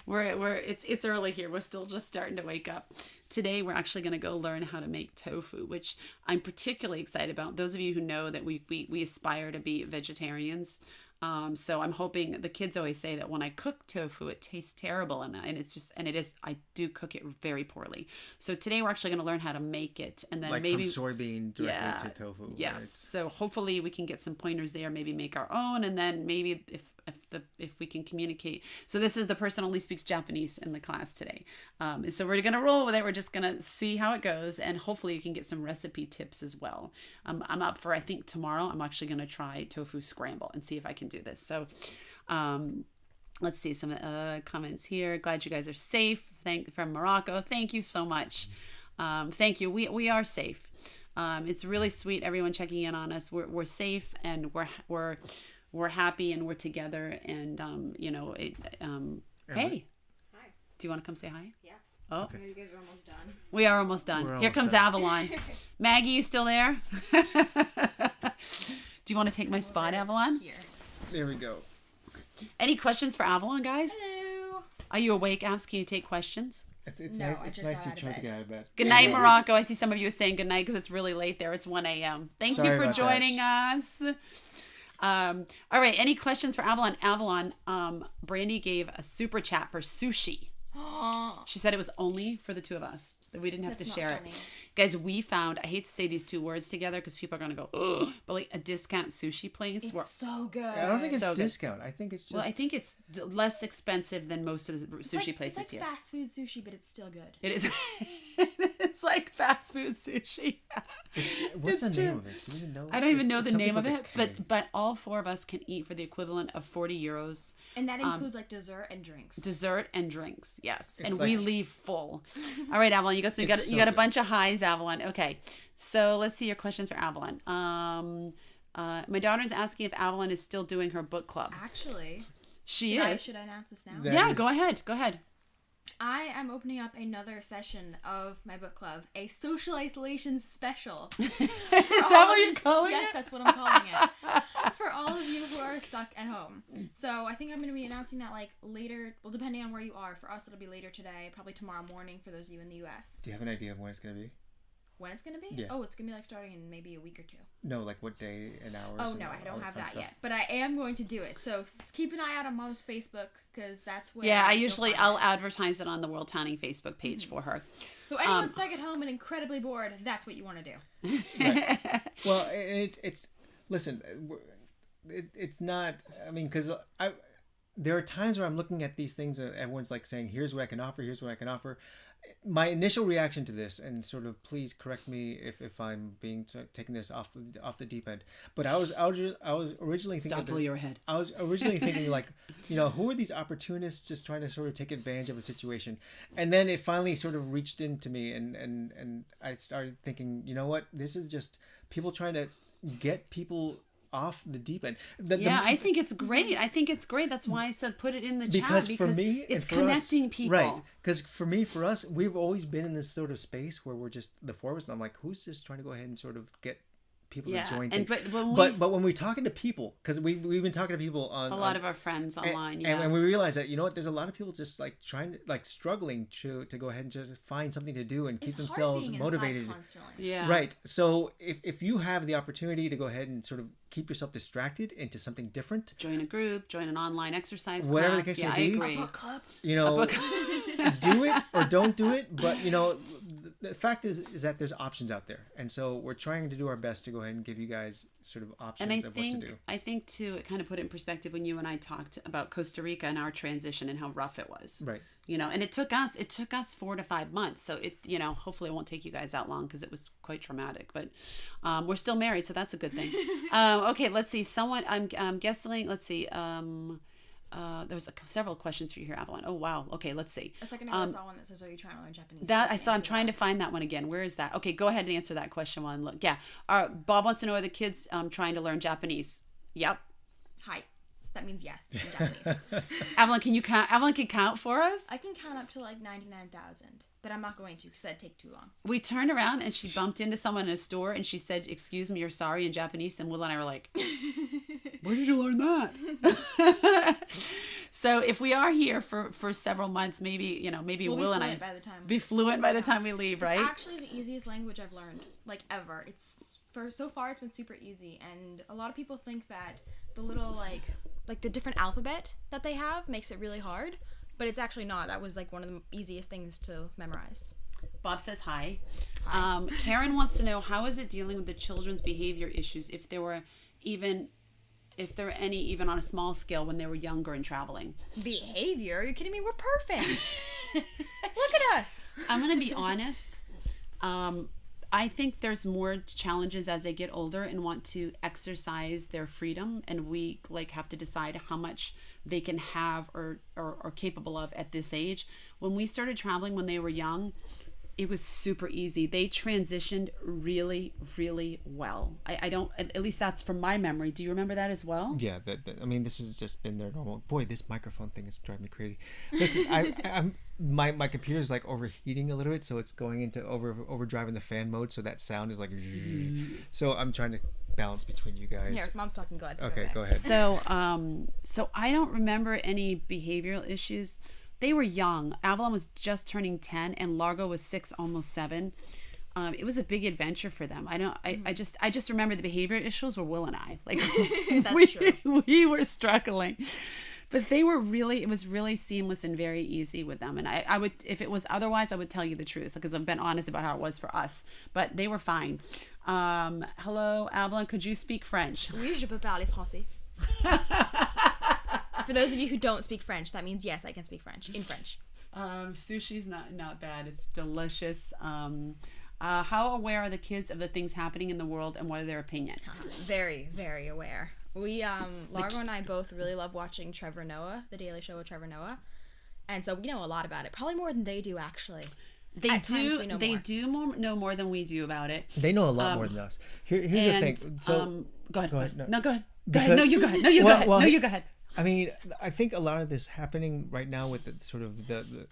It's early here. We're still just starting to wake up. Today, we're actually going to go learn how to make tofu, which I'm particularly excited about. Those of you who know that we aspire to be vegetarians. So I'm hoping, the kids always say that when I cook tofu, it tastes terrible. And I do cook it very poorly. So today we're actually going to learn how to make it. And then
like
maybe
from soybean directly to tofu.
Yes. Right? So hopefully we can get some pointers there, maybe make our own. And then maybe if we can communicate. So this is the person who only speaks Japanese in the class today. So we're going to roll with it. We're just going to see how it goes. And hopefully you can get some recipe tips as well. I'm up for, I think tomorrow, I'm actually going to try tofu scramble and see if I can do this. So let's see some comments here. Glad you guys are safe. From Morocco. Thank you so much. Thank you. We are safe. It's really sweet. Everyone checking in on us. We're safe, and we're happy, and we're together. And hey,
Hi.
do you want to come say hi?
Yeah.
Oh,
okay. You guys are almost done.
We are almost done. Here comes Avalon. Maggie, you still there? Do you want to take my spot, Avalon?
Here.
There we go.
Any questions for Avalon, guys?
Hello.
Are you awake, Abs? Can you take questions?
It's
No,
nice.
I
It's
just
nice
got
you
out of
chose to
bed.
get out of bed.
Good night, Morocco. I see some of you are saying good night because it's really late there. It's 1 a.m. Thank
Sorry
you for
about
joining us. All right. Any questions for Avalon? Avalon, Brandy gave a super chat for sushi. She said it was only for the two of us, that we didn't have
That's
to share
not
it.
funny.
Guys, we found, I hate to say these two words together because people are going to go, ugh, but like a discount sushi place.
It's so good.
I don't think it's
So good.
discount. I think it's just.
Well, I think it's less expensive than most of the sushi places
it's like
here.
fast food sushi, but it's still good.
It is. It's like fast food sushi.
What's
It's
the name
true.
of it? Do you even know?
I don't even know
It's
the
something
name of
with a
it,
K.
but all four of us can eat for the equivalent of 40 euros.
And that includes like dessert and drinks.
Dessert and drinks, yes. And
It's
we
like-
leave full. All right, Avalon, you got
It's so
a
good.
bunch of highs, Avalon. Okay, so let's see your questions for Avalon. My daughter's asking if Avalon is still doing her book club.
Actually,
She
should
is.
should I announce this now?
That
Yeah,
is-
go ahead. Go ahead.
I am opening up another session of my book club, a social isolation special.
Is that what you're calling
Yes,
it?
that's what I'm calling it. For all of you who are stuck at home. So I think I'm going to be announcing that like later, well, depending on where you are. For us, it'll be later today, probably tomorrow morning for those of you in the U.S.
Do you have an idea of when it's gonna be?
When it's going to be?
Yeah.
Oh, it's going to be like starting in maybe a week or two.
No, like what day and hours.
Oh,
and
no,
all
I don't
the
have
fun
that
stuff.
yet. But I am going to do it. So keep an eye out on Mom's Facebook because that's where
Yeah, I
you'll
usually
find
I'll
it.
advertise it on the Worldtowning Facebook page for her.
So anyone stuck at home and incredibly bored, that's what you want to do.
Right. Well, it's listen, it's not. I mean, because there are times where I'm looking at these things and everyone's like saying, "Here's what I can offer. Here's what I can offer." My initial reaction to this, and sort of please correct me if I'm being taking this off the deep end, but I was originally thinking.
Stop while you're ahead.
I was originally thinking like, who are these opportunists just trying to sort of take advantage of a situation? And then it finally sort of reached into me and I started thinking, you know what? This is just people trying to get people off the deep end.
I think it's great. I think it's great. That's why I said put it in the chat.
Because for me,
it's
and for
connecting
us,
people.
right? Because for us, we've always been in this sort of space where we're just the four of us. And I'm like, who's just trying to go ahead and sort of get people
Yeah,
to join
and
things.
but
When we're talking to people, because we've been talking to people on
a lot of our friends online,
and we realize that, you know what, there's a lot of people just like trying to, like, struggling to go ahead and just find something to do and keep
It's hard
themselves
being inside
motivated.
constantly.
yeah,
Right. So if you have the opportunity to go ahead and sort of keep yourself distracted into something different,
join a group, join an online exercise
Whatever the
class.
case
Yeah, I
may be.
agree.
Book club.
you know,
Book-
do it or don't do it. But, you know, the fact is that there's options out there. And so we're trying to do our best to go ahead and give you guys sort of options
And
of what to do.
I think too, it kind of put it in perspective when you and I talked about Costa Rica and our transition and how rough it was.
Right.
You know, and it took us 4 to 5 months. So it, you know, hopefully it won't take you guys that long because it was quite traumatic. But we're still married, so that's a good thing. Okay, let's see. Someone, I'm guessing. Let's see. There was several questions for you here, Avalon. Oh wow. Okay, let's see.
A second ago, I saw one that says, "Are you trying to learn Japanese?"
That
So
I saw. I'm
answer
trying
that.
to find that one again. Where is that? Okay, go ahead and answer that question while I look. Yeah. Bob wants to know, are the kids trying to learn Japanese? Yep.
Hi. That means yes in Japanese.
Avalon, can you count? Avalon can count for us.
I can count up to like 99,000, but I'm not going to because that'd take too long.
We turned around and she bumped into someone in a store and she said, "Excuse me, or sorry" in Japanese, and Will and I were like, "Where did you learn that?" So if we are here for several months, maybe
We'll
Will
be
and I
fluent by the time.
be fluent by the time we leave, right?
It's actually the easiest language I've learned, like, ever. So far it's been super easy, and a lot of people think that the little like the different alphabet that they have makes it really hard, but it's actually not. That was like one of the easiest things to memorize.
Bob says hi.
Hi.
Karen wants to know, how is it dealing with the children's behavior issues, if there were any even on a small scale when they were younger and traveling?
Behavior? Are you kidding me? We're perfect. Look at us.
I'm gonna be honest. I think there's more challenges as they get older and want to exercise their freedom, and we like have to decide how much they can have or are capable of at this age. When we started traveling when they were young, it was super easy. They transitioned really, really well. I don't, at least that's from my memory. Do you remember that as well?
Yeah, I mean, this has just been their normal. Boy, this microphone thing is driving me crazy. Listen, I'm my computer's like overheating a little bit, so it's going into overdrive in the fan mode, so that sound is like. So I'm trying to balance between you guys.
Here, Mom's talking. Go ahead.
Okay, go ahead.
So, so I don't remember any behavioral issues. They were young. Avalon was just turning 10 and Largo was 6, almost 7. It was a big adventure for them. I just remember the behavior issues were Will and I. Like
That's true.
we were struggling. But it was really seamless and very easy with them. And I would, if it was otherwise, I would tell you the truth because I've been honest about how it was for us. But they were fine. Hello, Avalon, could you speak French?
Oui, je peux parler français. For those of you who don't speak French, that means yes, I can speak French. In French.
Sushi's not bad. It's delicious. How aware are the kids of the things happening in the world, and what are their opinion?
Very, very aware. We, Largo and I both really love watching Trevor Noah, The Daily Show with Trevor Noah. And so we know a lot about it. Probably more than they do, actually.
They know more than we do about it.
They know a lot more than us. Here's the thing. So
go ahead.
No.
No, go ahead. Go ahead. No, you go ahead. No, you go ahead. No, you go ahead.
I mean, I think a lot of this happening right now with the sort of the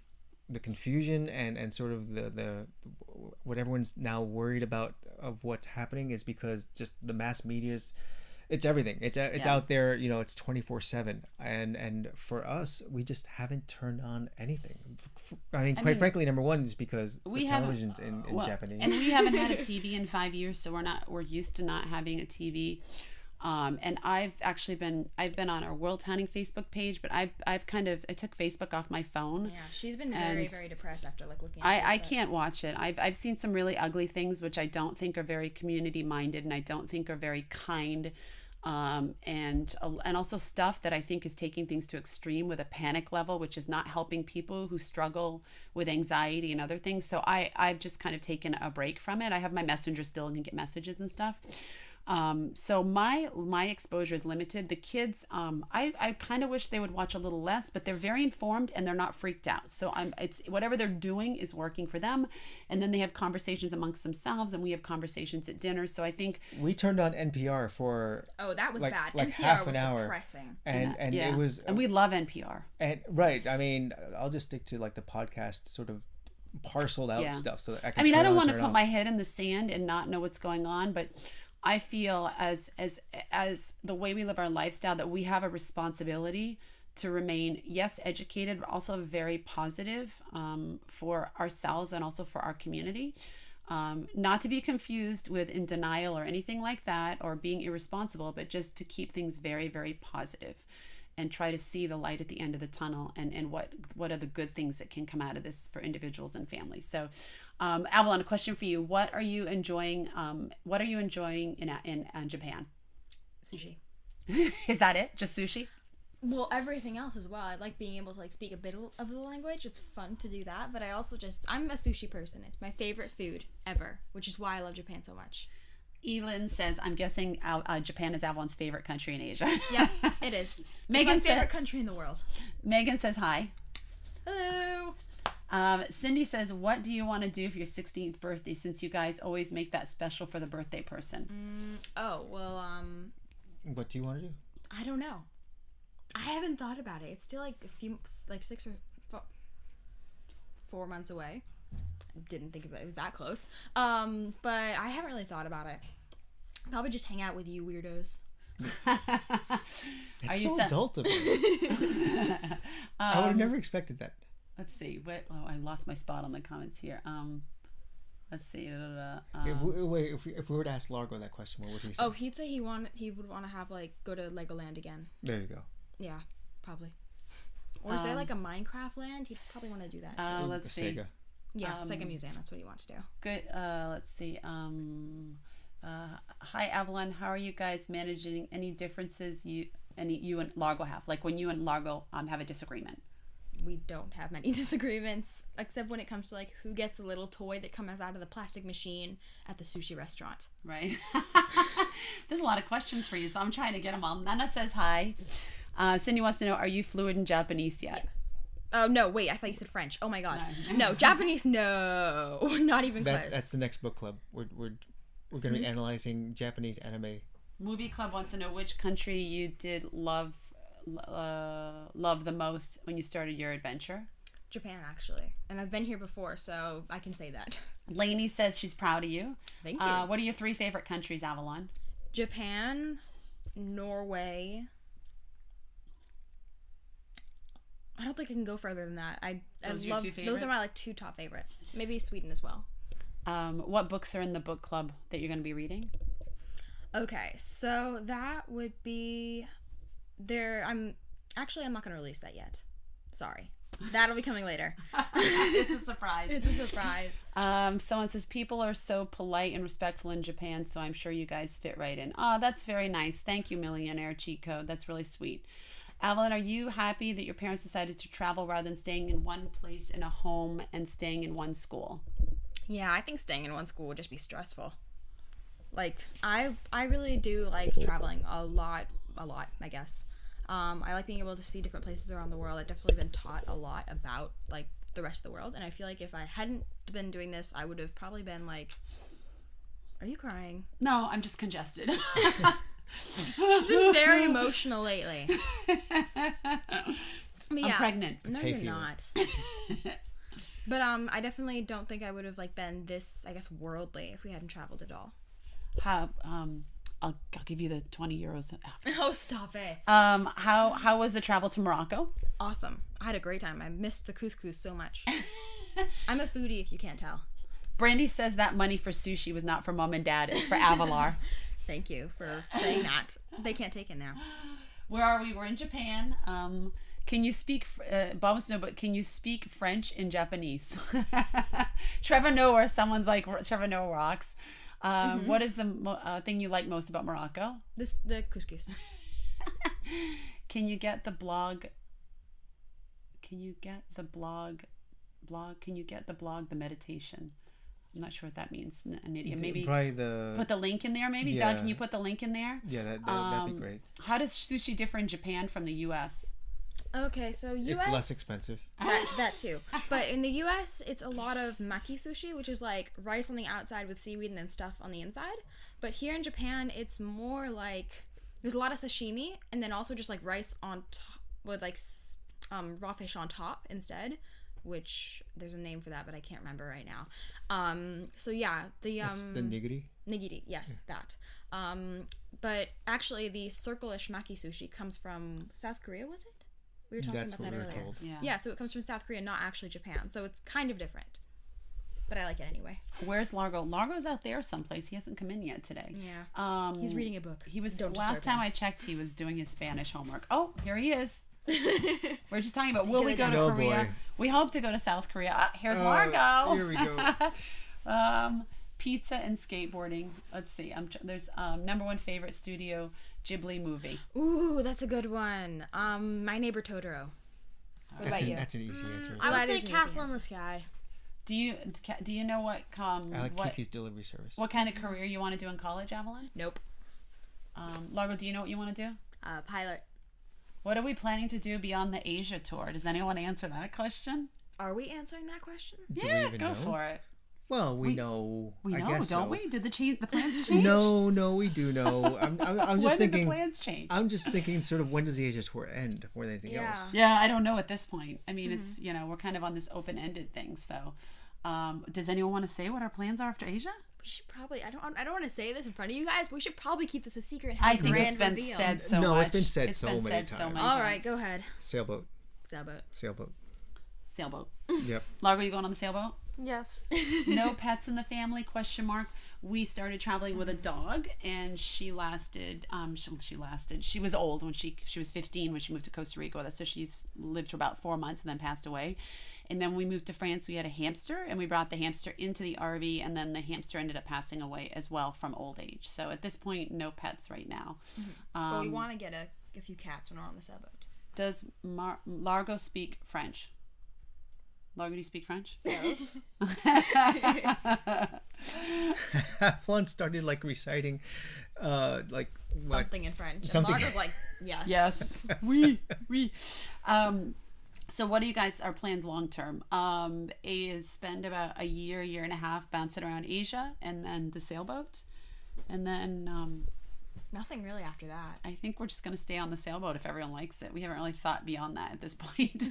confusion and sort of the what everyone's now worried about of what's happening is because just the mass media's, it's everything. It's out there, you know, it's 24/7. And for us, we just haven't turned on anything. I mean, quite frankly, number one is because the television's in Japanese.
And we haven't had a TV in 5 years, so we're used to not having a TV. And I've been on our Worldtowning Facebook page, but I took Facebook off my phone.
Yeah, she's been very, very depressed after looking at
I can't watch it. I've seen some really ugly things, which I don't think are very community minded, and I don't think are very kind. And also stuff that I think is taking things to extreme with a panic level, which is not helping people who struggle with anxiety and other things. So I've just kind of taken a break from it. I have my Messenger still and can get messages and stuff. So my exposure is limited. The kids, I kind of wish they would watch a little less, but they're very informed and they're not freaked out. So it's whatever they're doing is working for them. And then they have conversations amongst themselves and we have conversations at dinner. So I think
we turned on NPR for
that was bad.
Like
NPR
half
was
an hour.
Depressing.
And it was,
and we love NPR.
And right. I mean, I'll just stick to like the podcast sort of parceled out stuff so that I don't
want to put my head in the sand and not know what's going on, but I feel as the way we live our lifestyle that we have a responsibility to remain, yes, educated, but also very positive for ourselves and also for our community. Not to be confused with in denial or anything like that or being irresponsible, but just to keep things very, very positive and try to see the light at the end of the tunnel and what are the good things that can come out of this for individuals and families. So Avalon, a question for you. What are you enjoying in Japan?
Sushi.
Is that it? Just sushi?
Well, everything else as well. I like being able to like speak a bit of the language. It's fun to do that, but I also I'm a sushi person. It's my favorite food ever, which is why I love Japan so much.
Elin says, I'm guessing Japan is Avalon's favorite country in Asia.
Yeah, it is.
Megan
it's my favorite country in the world.
Megan says hi.
Hello.
Cindy says, what do you want to do for your 16th birthday since you guys always make that special for the birthday person?
What do you want to do?
I don't know. I haven't thought about it. It's still like 6 or 4 months away. Didn't think about it was that close. But I haven't really thought about it. Probably just hang out with you weirdos.
It's so adult of me. I would have never expected that.
Let's see. I lost my spot on the comments here. Let's see.
If we were to ask Largo that question, what would he say?
Oh, he'd say he would want to have go to Legoland again.
There you go.
Yeah, probably. Or is there like a Minecraft land? He'd probably want to do that too.
Let's see.
Sega.
Yeah, Sega Museum. That's what he wants to do.
Good. Let's see. Hi, Avalon. How are you guys managing any differences you and Largo have? Like when you and Largo have a disagreement.
We don't have many disagreements, except when it comes to who gets the little toy that comes out of the plastic machine at the sushi restaurant.
Right. There's a lot of questions for you, so I'm trying to get them all. Nana says hi. Cindy wants to know, are you fluent in Japanese yet?
Yes. Oh, no, wait, I thought you said French. Oh my god. No, Japanese, no. Not even close.
That's the next book club. We're going to be analyzing Japanese anime.
Movie Club wants to know which country you did love the most when you started your adventure.
Japan, actually. And I've been here before, so I can say that.
Lainey says she's proud of you.
Thank you.
What are your 3 favorite countries, Avalon?
Japan, Norway. I don't think I can go further than that.
Those are your 2 favorites?
Those are my 2 top favorites. Maybe Sweden as well.
What books are in the book club that you're going to be reading? Okay,
so that would be I'm not going to release that yet. Sorry. That'll be coming later.
It's a surprise.
It's a surprise.
Someone says people are so polite and respectful in Japan, so I'm sure you guys fit right in. Oh, that's very nice. Thank you, Millionaire Cheat Code. That's really sweet. Avalon, are you happy that your parents decided to travel rather than staying in one place in a home and staying in one school?
Yeah, I think staying in one school would just be stressful. I really do like traveling a lot, I guess. I like being able to see different places around the world. I've definitely been taught a lot about the rest of the world, and I feel like if I hadn't been doing this, I would have probably been are you crying?
No, I'm just congested.
She's been very emotional lately.
I'm pregnant.
No, you're not. But I definitely don't think I would have been this, I guess, worldly if we hadn't traveled at all.
I'll give you the 20 euros after.
Oh, stop it.
How was the travel to Morocco?
Awesome. I had a great time. I missed the couscous so much. I'm a foodie, if you can't tell.
Brandy says that money for sushi was not for mom and dad, it's for Avalar.
Thank you for saying that. They can't take it now.
Where are we? We're in Japan. Can you speak, Bob wants to know, but can you speak French and Japanese? Trevor Noah, someone's like, Trevor Noah rocks. What is the thing you like most about Morocco?
The couscous.
Can you get the blog? Can you get the blog? Can you get the blog? The meditation. I'm not sure what that means. An idiot. Maybe put the link in there. Maybe Doug, can you put the link in there?
Yeah, that'd be great.
How does sushi differ in Japan from the U.S.?
Okay, so U.S.
It's less expensive.
That too. But in the U.S., it's a lot of maki sushi, which is rice on the outside with seaweed and then stuff on the inside. But here in Japan, it's more there's a lot of sashimi and then also just rice on top with raw fish on top instead, which there's a name for that, but I can't remember right now. So yeah,
it's the nigiri.
Nigiri, yes, that. But actually, the circle-ish maki sushi comes from South Korea, was it? We were talking
That's
about
what
that
we were
earlier.
told.
Yeah, so it comes from South Korea, not actually Japan. So it's kind of different. But I like it anyway.
Where's Largo? Largo's out there someplace. He hasn't come in yet today.
Yeah. He's reading a book.
He was
Don't
last
disturb
time
him.
I checked, he was doing his Spanish homework. Oh, here he is. We're just talking about will we go to
Oh,
Korea?
boy.
We hope to go to South Korea. Here's Largo.
Here we go.
Pizza and skateboarding. Let's see. There's number one favorite Studio Ghibli movie.
Ooh, that's a good one. My Neighbor Totoro. What about you?
That's an easy answer.
I
That
would say
is an easy
Castle in
answer.
the Sky.
Do you know what
I like Kiki's Delivery Service.
what kind of career you want to do in college, Avalon?
Nope.
Largo, do you know what you want to do?
Pilot.
What are we planning to do beyond the Asia tour? Does anyone answer that question?
Are we answering that question?
Do we
Yeah,
even
go
know?
for it.
Well, we know.
We
I
know,
guess
don't
so.
we? Did the plans change?
No, we do know. I'm just
When did the
thinking.
plans change?
I'm just thinking, sort of, when does the Asia tour end more than anything
Yeah.
else?
Yeah, I don't know at this point. I mean, it's we're kind of on this open-ended thing. So, does anyone want to say what our plans are after Asia?
We should probably. I don't want to say this in front of you guys, but we should probably keep this a secret. And
I
have a
think it's
grand
been
reveal.
said so much.
No, it's been said
It's
so
been
many
said so
times.
many
All right,
times.
go ahead.
Sailboat.
Sailboat.
Sailboat.
Yep.
Largo, you going on the sailboat?
Yes.
No pets in the family? Question mark. We started traveling with a dog, and she lasted. She was old when she was 15 when she moved to Costa Rica. So she's lived for about 4 months and then passed away. And then we moved to France. We had a hamster, and we brought the hamster into the RV, and then the hamster ended up passing away as well from old age. So at this point, no pets right now.
But we want to get a few cats when we're on the sailboat.
Does Largo speak French? Largo, do you speak French?
Yes.
One started like reciting, like what?
Something in French.
Something-
And Largo's like, yes.
Yes. we. So what are you guys, our plans long term? Is spend about a year and a half bouncing around Asia, and then the sailboat. And then
Nothing really after that.
I think we're just going to stay on the sailboat if everyone likes it. We haven't really thought beyond that at this point.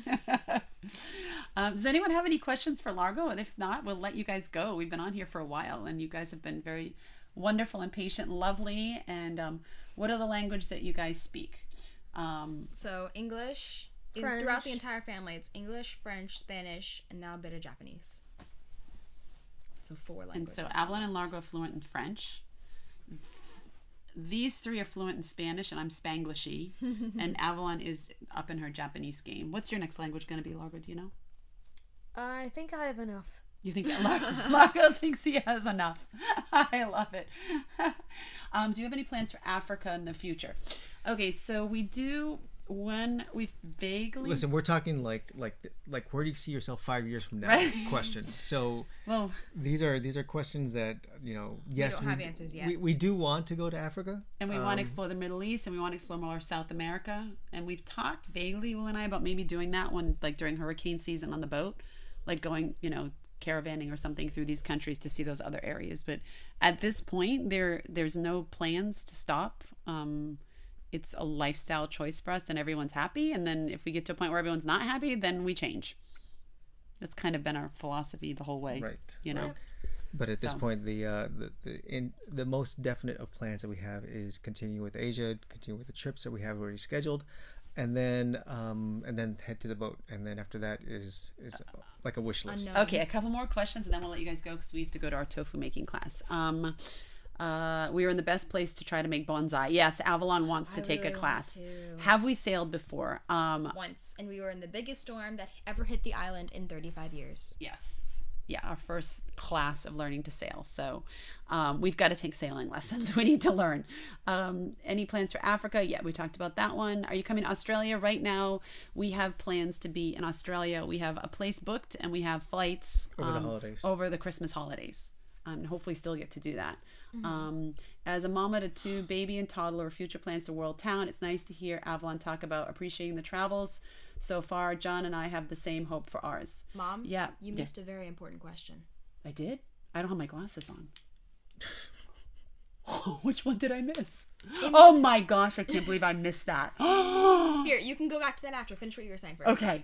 Does anyone have any questions for Largo? And if not, we'll let you guys go. We've been on here for a while, and you guys have been very wonderful and patient and lovely. And what are the languages that you guys speak?
So English.
French.
Throughout the entire family, it's English, French, Spanish, and now a bit of Japanese. So 4
And
languages.
so Avalon and Largo are fluent in French. These 3 are fluent in Spanish, and I'm Spanglishy. And Avalon is up in her Japanese game. What's your next language going to be, Largo? Do you know?
I think I have enough.
You think Largo thinks he has enough? I love it. Do you have any plans for Africa in the future? Okay, so we do. When we've vaguely
Listen, we're talking like where do you see yourself 5 years from now?
Right.
Question. So
well,
these are questions that yes,
don't have answers yet.
We do want to go to Africa,
and we want to explore the Middle East, and we want to explore more South America, and we've talked vaguely, Will and I, about maybe doing that one like during hurricane season on the boat, like going caravanning or something through these countries to see those other areas. But at this point, there's no plans to stop. It's a lifestyle choice for us, and everyone's happy. And then if we get to a point where everyone's not happy, then we change. That's kind of been our philosophy the whole way,
right? But at this point, the most definite of plans that we have is continue with Asia, continue with the trips that we have already scheduled, and then head to the boat. And then after that is like a wish list.
Unknown.
Okay, a couple more questions, and then we'll let you guys go because we have to go to our tofu making class. We are in the best place to try to make bonsai. Yes, Avalon wants to take
really
a class.
want to.
Have we sailed before?
Once, and we were in the biggest storm that ever hit the island in 35 years.
Yes. Yeah, our first class of learning to sail. So we've got to take sailing lessons. We need to learn. Any plans for Africa? Yeah, we talked about that one. Are you coming to Australia? Right now, we have plans to be in Australia. We have a place booked, and we have flights
Over the holidays.
over the Christmas holidays. And hopefully still get to do that. As a mama to 2 baby and toddler, future plans to Worldtown, it's nice to hear Avalon talk about appreciating the travels. So far, John and I have the same hope for ours.
Mom,
Yeah.
you missed a very important question.
I did? I don't have my glasses on. Which one did I miss? Oh my gosh, I can't believe I missed that.
Here, you can go back to that after. Finish what you were saying first.
Okay.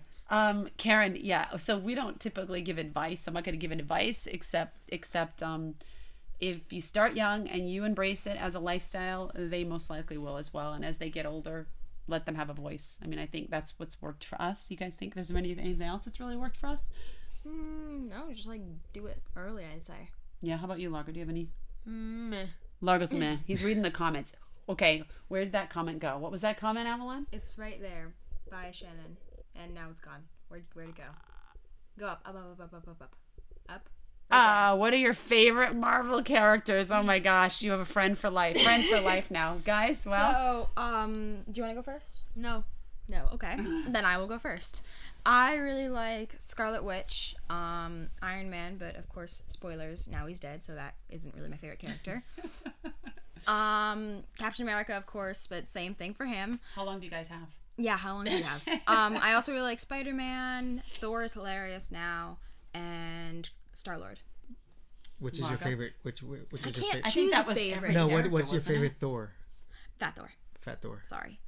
Karen, yeah, so we don't typically give advice. I'm not going to give advice except if you start young and you embrace it as a lifestyle, they most likely will as well. And as they get older, let them have a voice. I mean, I think that's what's worked for us. You guys think there's anything else that's really worked for us?
No, just like do it early, I'd say.
Yeah, how about you, Largo? Do you have any?
Meh.
Largo's meh. He's reading the comments. Okay, where did that comment go? What was that comment, Avalon?
It's right there by Shannon, and now it's gone. Where'd it go? Go up, up, up, up, up, up, up, up.
What are your favorite Marvel characters? Oh my gosh, you have a friend for life. Friends for life now. Guys, well.
So, do you want to go first?
No.
No, okay. Then I will go first. I really like Scarlet Witch, Iron Man, but of course, spoilers, now he's dead, so that isn't really my favorite character. Captain America, of course, but same thing for him.
How long do you guys have?
Yeah, how long do you have? I also really like Spider-Man, Thor is hilarious now, and Star-Lord.
Which is your favorite? Which is your
Can't
favorite?
choose
that
a
was
favorite.
No,
character,
what's your
wasn't
favorite Thor?
Fat Thor.
Fat Thor.
Sorry.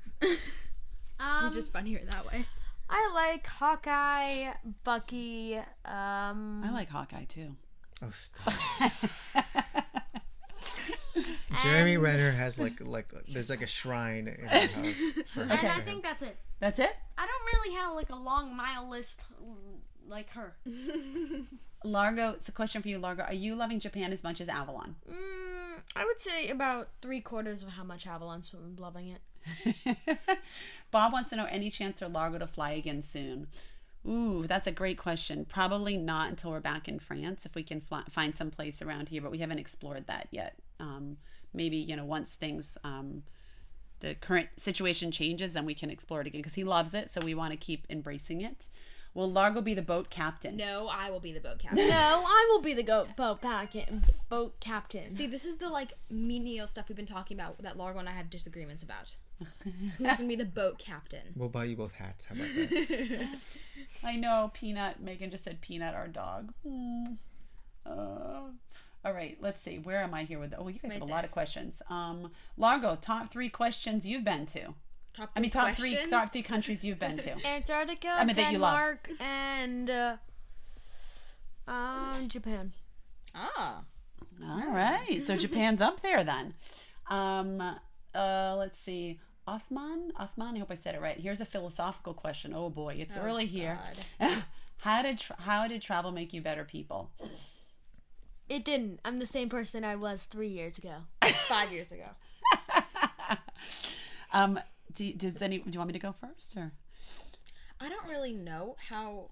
He's just funnier that way.
I like Hawkeye, Bucky.
I like Hawkeye too.
Oh, stop. Jeremy Renner has like there's like a shrine in her house for
And I think that's it.
That's it?
I don't really have like a long mile list like her.
Largo, it's a question for you, Largo. Are you loving Japan as much as Avalon?
I would say about 3/4 of how much Avalon's loving it.
Bob wants to know, any chance for Largo to fly again soon? Ooh, that's a great question. Probably not until we're back in France, if we can find some place around here, but we haven't explored that yet. Maybe, once things, the current situation changes, then we can explore it again, because he loves it, so we want to keep embracing it. Will Largo be the boat captain?
No, I will be the boat captain.
No, I will be the boat captain.
See, this is the menial stuff we've been talking about that Largo and I have disagreements about. Who's gonna be the boat captain?
We'll buy you both hats. How about that?
I know, Peanut. Megan just said Peanut, our dog. All right, let's see. Where am I here with? Oh, you guys have a lot of questions. Largo, top 3 questions you've been to.
Top
three countries you've been to.
Antarctica,
that you love.
Denmark, and Japan.
Ah.
All right, so Japan's up there then. Let's see. Othman, I hope I said it right. Here's a philosophical question. Oh boy, it's early here. How did travel make you better people?
It didn't. I'm the same person I was 3 years ago.
5 years ago.
Do you want me to go first, or?
I don't really know how,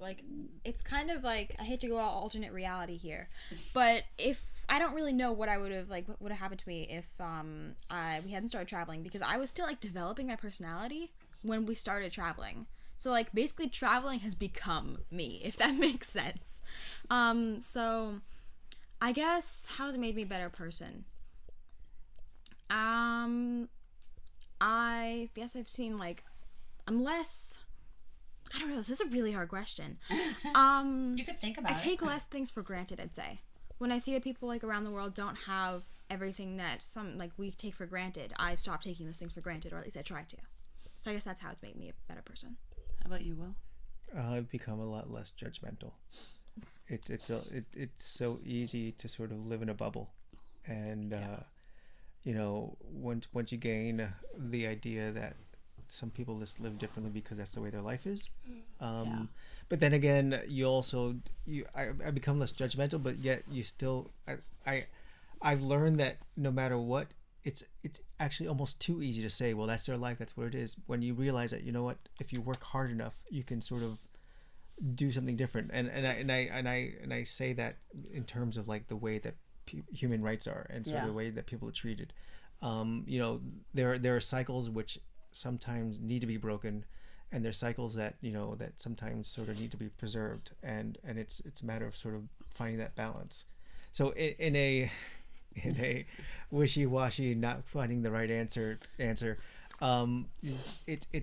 it's kind of I hate to go all alternate reality here, but if I don't really know what I would have, what would have happened to me if we hadn't started traveling, because I was still developing my personality when we started traveling. So basically traveling has become me, if that makes sense. So I guess, how has it made me a better person? I guess I've seen I'm less, I don't know, this is a really hard question.
You could think about it.
I take less things for granted, I'd say. When I see that people around the world don't have everything that we take for granted, I stop taking those things for granted, or at least I try to. So I guess that's how it's made me a better person.
How about you, Will?
I've become a lot less judgmental. It's so easy to sort of live in a bubble, and once you gain the idea that some people just live differently because that's the way their life is. But then again, I become less judgmental, but yet you still, I've learned that no matter what, it's actually almost too easy to say, well, that's their life, that's what it is. When you realize that, if you work hard enough, you can sort of do something different. And I say that in terms of the way that human rights are, and sort of the way that people are treated. There are cycles which sometimes need to be broken, and there's cycles that that sometimes sort of need to be preserved, and it's a matter of sort of finding that balance. So in a wishy-washy, not finding the right answer, it's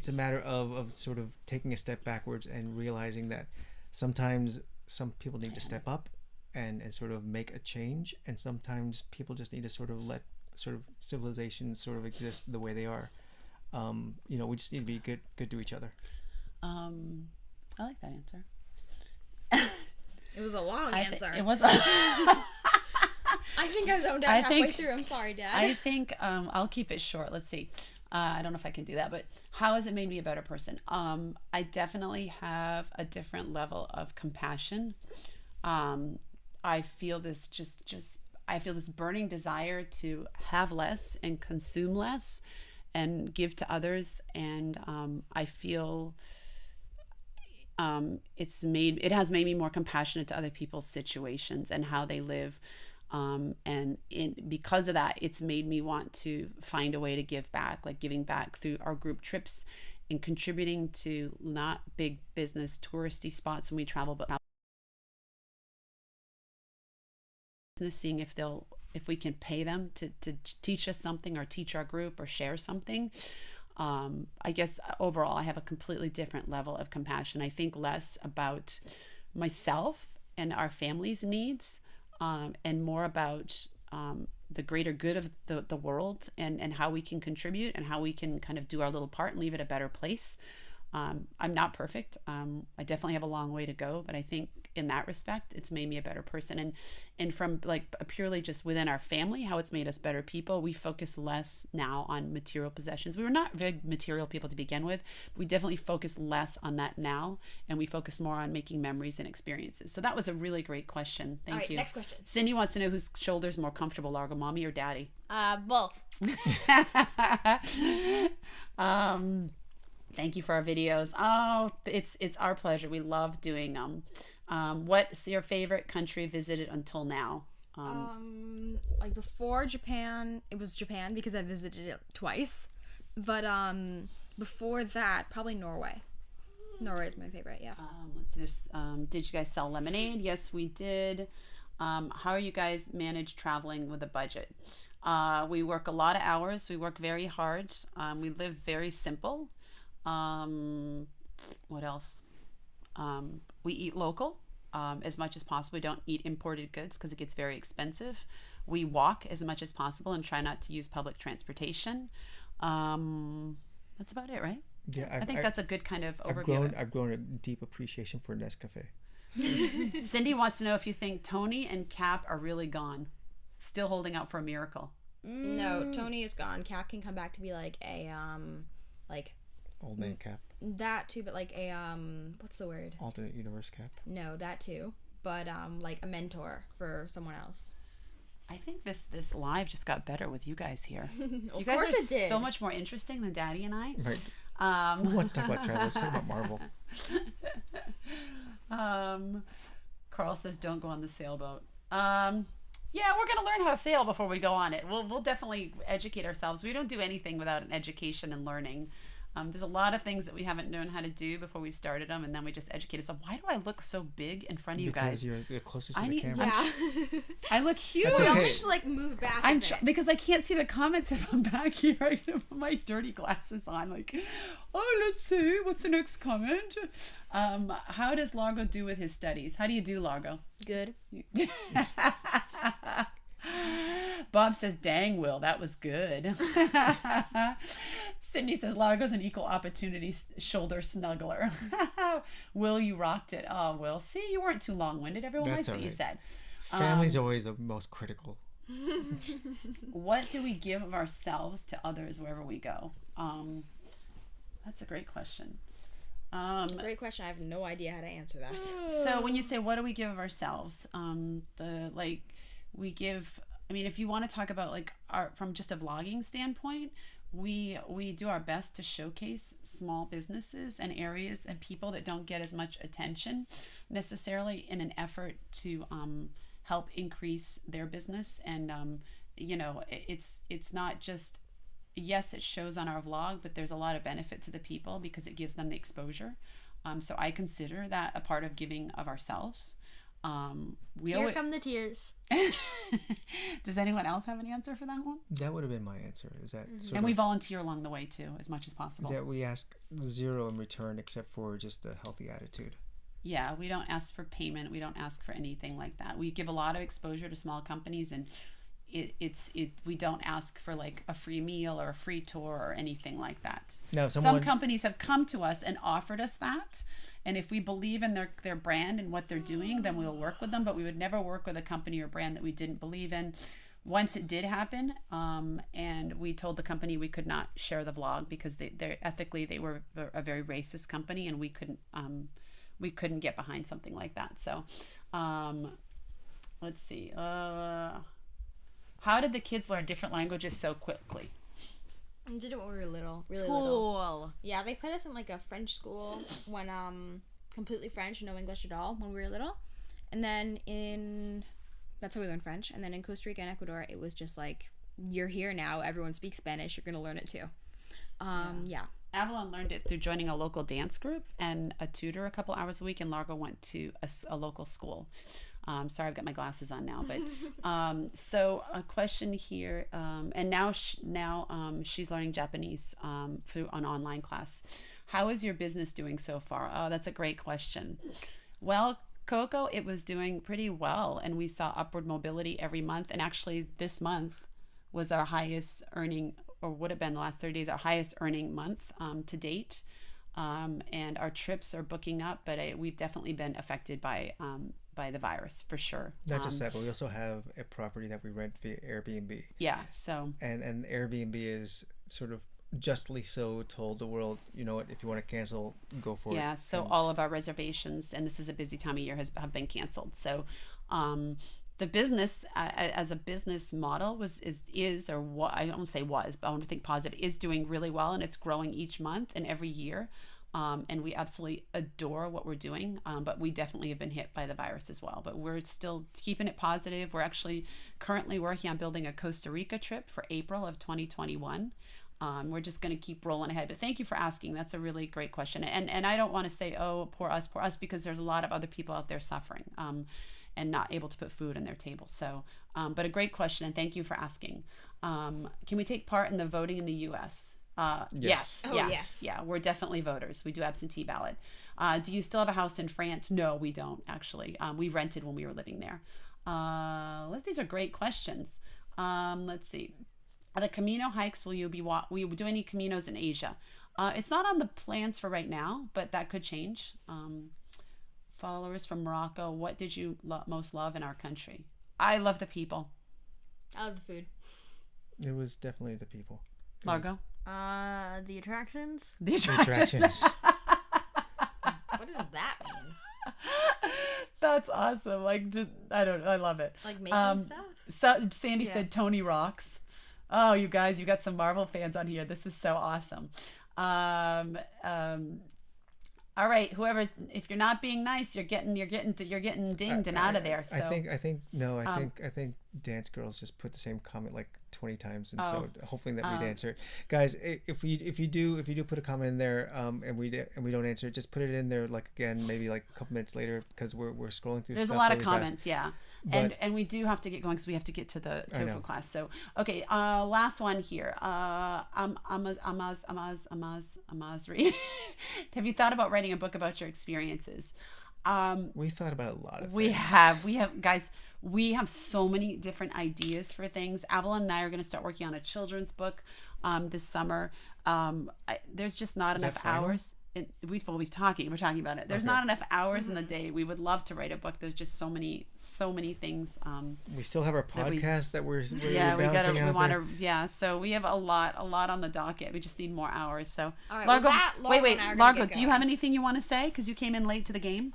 a matter of sort of taking a step backwards and realizing that sometimes some people need to step up and sort of make a change, and sometimes people just need to sort of let sort of civilizations sort of exist the way they are. We just need to be good to each other.
I like that answer.
It was a long answer.
It was.
I think I zoned out
I
halfway
think-
through. I'm sorry, Dad.
I think I'll keep it short. Let's see. I don't know if I can do that, but how has it made me a better person? I definitely have a different level of compassion. I feel this I feel this burning desire to have less and consume less and give to others. And I feel it has made me more compassionate to other people's situations and how they live. Because of that, it's made me want to find a way to give back, like giving back through our group trips and contributing to not big business touristy spots when we travel, but seeing if we can pay them to teach us something or teach our group or share something. I guess overall I have a completely different level of compassion. I think less about myself and our family's needs, and more about the greater good of the world, and how we can contribute and how we can kind of do our little part and leave it a better place. I'm not perfect. I definitely have a long way to go, but I think in that respect, it's made me a better person. And from like purely just within our family, how it's made us better people, we focus less now on material possessions. We were not very material people to begin with. We definitely focus less on that now, and we focus more on making memories and experiences. So that was a really great question. Thank
All right,
you.
next question.
Cindy wants to know whose shoulder's more comfortable, Largo, mommy or daddy?
Both.
Thank you for our videos. Oh, it's our pleasure. We love doing them. What's your favorite country visited until now?
Like before Japan, it was Japan because I visited it twice. But before that, probably Norway. Norway is my favorite. Yeah.
Let's see. Did you guys sell lemonade? Yes, we did. How are you guys manage traveling with a budget? We work a lot of hours. We work very hard. We live very simple. What else? We eat local as much as possible. We don't eat imported goods because it gets very expensive. We walk as much as possible and try not to use public transportation. That's about it, right?
Yeah,
I think that's a good kind of overview.
I've grown a deep appreciation for Nescafe.
Cindy wants to know if you think Tony and Cap are really gone, still holding out for a miracle.
No, Tony is gone. Cap can come back to be like a like
Old man Cap.
that too, but like a what's the word?
Alternate universe Cap.
No, that too, but like a mentor for someone else.
I think this live just got better with you guys here.
Of
You guys
course
are
it did.
so much more interesting than Daddy and I.
Right. Who wants to talk about travel? Let's talk about Marvel.
Carl says, "Don't go on the sailboat." Yeah, we're gonna learn how to sail before we go on it. We'll definitely educate ourselves. We don't do anything without an education and learning. There's a lot of things that we haven't known how to do before we started them, and then we just educate ourselves. Why do I look so big in front of you guys?
Because you're closest to
I
the
need-
camera.
Yeah.
I look huge.
That's
We all
okay.
need to like move back.
I'm
a bit.
because I can't see the comments if I'm back here. I can put my dirty glasses on. Like, oh, let's see what's the next comment. How does Largo do with his studies? How do you do, Largo?
Good.
Bob says, "Dang, Will, that was good." Sydney says, "Largo's an equal opportunity shoulder snuggler." Will, you rocked it. Oh, Will. See, you weren't too long-winded. Everyone
That's
likes what
all
you
right.
said.
Family's always the most critical.
What do we give of ourselves to others wherever we go? That's a great question.
Great question. I have no idea how to answer that.
So when you say what do we give of ourselves, we give. I mean, if you want to talk about like from just a vlogging standpoint, we do our best to showcase small businesses and areas and people that don't get as much attention necessarily, in an effort to help increase their business. And it's not just, yes, it shows on our vlog, but there's a lot of benefit to the people because it gives them the exposure. So I consider that a part of giving of ourselves.
Here come the tears.
Does anyone else have an answer for that one?
That would have been my answer. Is that sort
And we
of,
volunteer along the way too, as much as possible.
is that we ask zero in return except for just a healthy attitude.
Yeah, we don't ask for payment. We don't ask for anything like that. We give a lot of exposure to small companies, and we don't ask for like a free meal or a free tour or anything like that.
Now,
Some companies have come to us and offered us that, And if we believe in their brand and what they're doing, then we'll work with them. But we would never work with a company or brand that we didn't believe in. Once it did happen, and we told the company we could not share the vlog because they're ethically they were a very racist company, and we couldn't get behind something like that. So, let's see. How did the kids learn different languages so quickly?
I did it when we were little, really
School.
little. Yeah, they put us in like a French school when completely French, no English at all when we were little, and then that's how we learned French. And then in Costa Rica and Ecuador, it was just like, you're here now, everyone speaks Spanish, you're gonna learn it too. Yeah.
Avalon learned it through joining a local dance group and a tutor a couple hours a week, and Largo went to a local school. Sorry, I've got my glasses on now, but so a question here, and now she's learning Japanese through an online class. How is your business doing so far? Oh, that's a great question. Well, Coco, it was doing pretty well, and we saw upward mobility every month, and actually this month was our highest earning, or would have been the last 30 days, our highest earning month to date. And our trips are booking up, but we've definitely been affected by the virus for sure.
Not just that, but we also have a property that we rent via Airbnb.
Yeah, so
and Airbnb is sort of justly so told the world, you know what, if you want to cancel, go for it.
Yeah, so all of our reservations, and this is a busy time of year, have been canceled. So the business as a business model I don't say was, but I want to think positive, is doing really well, and it's growing each month and every year. And we absolutely adore what we're doing, but we definitely have been hit by the virus as well. But we're still keeping it positive. We're actually currently working on building a Costa Rica trip for April of 2021. We're just going to keep rolling ahead. But thank you for asking. That's a really great question. And I don't want to say, oh, poor us, because there's a lot of other people out there suffering and not able to put food on their table. So, but a great question, and thank you for asking. Can we take part in the voting in the U.S.? Yes.
Oh,
Yeah.
yes.
Yeah, we're definitely voters. We do absentee ballot. Do you still have a house in France? No, we don't, actually. We rented when we were living there. These are great questions. Let's see. The Camino hikes, will you do any Caminos in Asia? It's not on the plans for right now, but that could change. Followers from Morocco, what did you most love in our country? I love the people.
I love the food.
It was definitely the people.
Largo?
The attractions.
The
Attractions.
What does that mean?
That's awesome. Like, just, I love it.
Like making stuff?
So Sandy said Tony rocks. Oh, you guys, you got some Marvel fans on here. This is so awesome. All right, whoever, if you're not being nice, you're getting dinged and out of there. So
I think Dance Girls just put the same comment like 20 times, and so hoping that we'd answer it. Guys, if you do put a comment in there, and we don't answer it, just put it in there like again, maybe like a couple minutes later, because we're scrolling through.
There's
stuff
a lot
really
of comments,
fast.
yeah.
But,
and we do have to get going because we have to get to the
I know.
tofu class. So okay, last one here. Amazri. Have you thought about writing a book about your experiences?
We thought about a lot of
We
things.
have guys. We have so many different ideas for things. Avalon and I are going to start working on a children's book this summer. There's just not enough hours. We're talking about it. There's not enough hours in the day. We would love to write a book. There's just so many things.
We still have our podcast that we're
we want to. Yeah, so we have a lot on the docket. We just need more hours. So,
All right,
Largo,
Largo
wait,
and I are gonna
Largo,
get
do you
going.
have anything you want to say? Because you came in late to the game.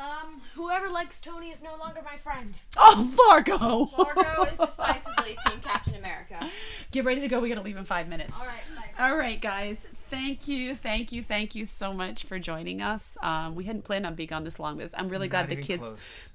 Whoever likes Tony is no longer my friend.
Oh, Largo!
Largo is decisively Team Captain America.
Get ready to go. We got to leave in 5 minutes.
All right, bye.
All right, guys. Thank you so much for joining us. We hadn't planned on being on this long, but I'm really glad the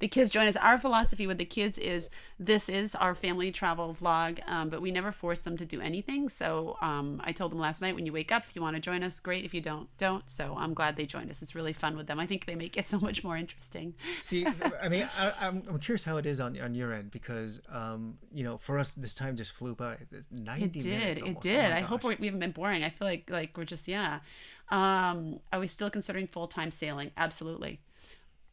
kids joined us. Our philosophy with the kids is this is our family travel vlog, but we never force them to do anything. So I told them last night, when you wake up, if you want to join us, great. If you don't. So I'm glad they joined us. It's really fun with them. I think they make it so much more interesting.
See, I mean, I'm curious how it is on your end, because for us this time just flew by. 90 minutes.
It did. I hope we haven't been boring. I feel like we're just are we still considering full-time sailing? Absolutely.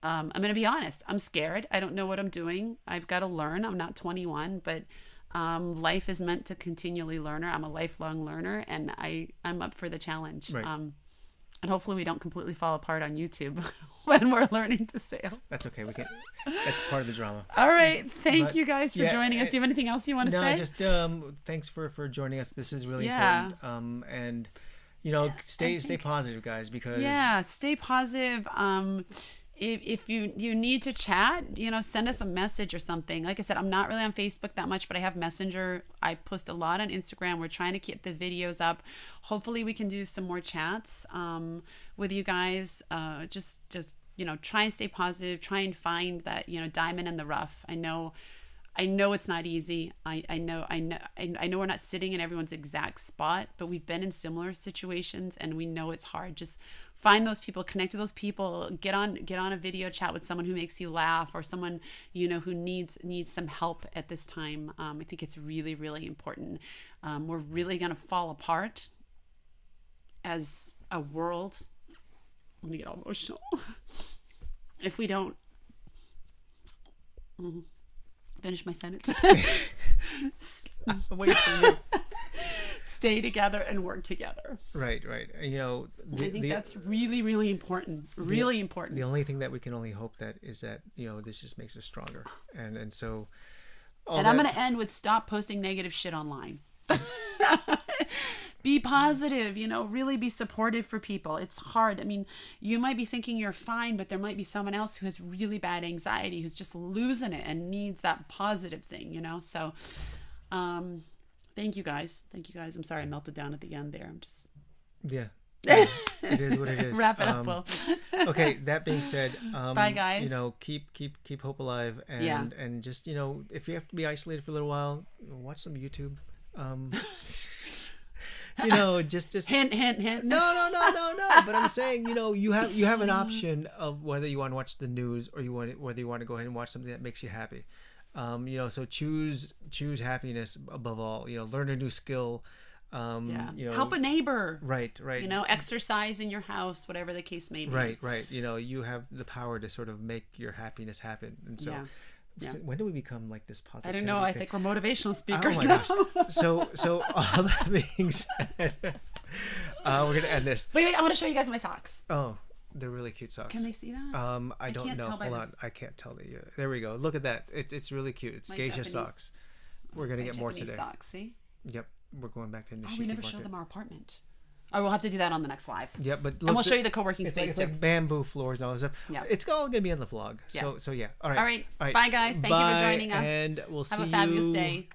I'm going to be honest. I'm scared. I don't know what I'm doing. I've got to learn. I'm not 21, but life is meant to continually learn. I'm a lifelong learner, and I'm up for the challenge.
Right.
And hopefully we don't completely fall apart on YouTube when we're learning to sail.
That's okay. We can. That's part of the drama.
All right. Thank
But,
you guys for
yeah,
joining us. Do you have anything else you want to
No,
say?
just thanks for joining us. This is really
Yeah.
important. And stay positive, guys, because
Yeah, stay positive. If you need to chat, send us a message or something. Like I said, I'm not really on Facebook that much, but I have Messenger. I post a lot on Instagram. We're trying to get the videos up. Hopefully we can do some more chats with you guys. Just try and stay positive. Try and find that, diamond in the rough. I know it's not easy. I know we're not sitting in everyone's exact spot, but we've been in similar situations and we know it's hard. Just find those people, connect to those people, get on a video chat with someone who makes you laugh or someone, who needs some help at this time. I think it's really, really important. We're really going to fall apart as a world. Let me get all emotional. If we don't finish my sentence.
I'm waiting for you.
Stay together and work together.
Right.
I think that's really, really important. Really important.
The only thing that we can only hope that is that this just makes us stronger, and so.
And I'm going to end with stop posting negative shit online. Be positive, really be supportive for people. It's hard. I mean, you might be thinking you're fine, but there might be someone else who has really bad anxiety, who's just losing it and needs that positive thing, So, thank you guys. I'm sorry I melted down at the end there. I'm just.
Yeah. It is what it is.
Wrap it up, Will.
Okay. That being said,
bye guys.
Keep hope alive, and just if you have to be isolated for a little while, watch some YouTube. Just
hint.
No. But I'm saying, you have an option of whether you want to watch the news or whether you want to go ahead and watch something that makes you happy. So choose happiness above all. Learn a new skill.
Help a neighbor.
Right.
Exercise in your house, whatever the case may be.
Right. You have the power to sort of make your happiness happen, and so.
Yeah.
When do we become like this positive?
I don't know. I think we're motivational speakers
my
now.
Gosh. So all that being said, we're gonna end this.
Wait! I want to show you guys my socks.
Oh, they're really cute socks.
Can they see that?
I don't know. Hold on, I can't tell that. There we go. Look at that. It's really cute. It's geisha
Japanese
socks. We're gonna get more
Japanese
today.
Socks. See?
Yep. We're going back to Nishiki
We never showed them our apartment. Oh, we'll have to do that on the next live.
Yeah, but
and we'll show you the co-working space
it's
too.
like bamboo floors and all this stuff.
Yeah.
It's all gonna be on the vlog. So yeah. All right.
Bye guys. Thank you for joining us.
And we'll see you.
Have a fabulous day.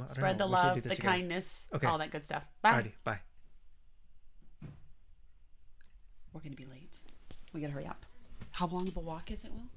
Spread
the love, the kindness, all that good stuff. Bye.
Alrighty. Bye.
We're gonna be late. We gotta hurry up. How long of a walk is it, Will?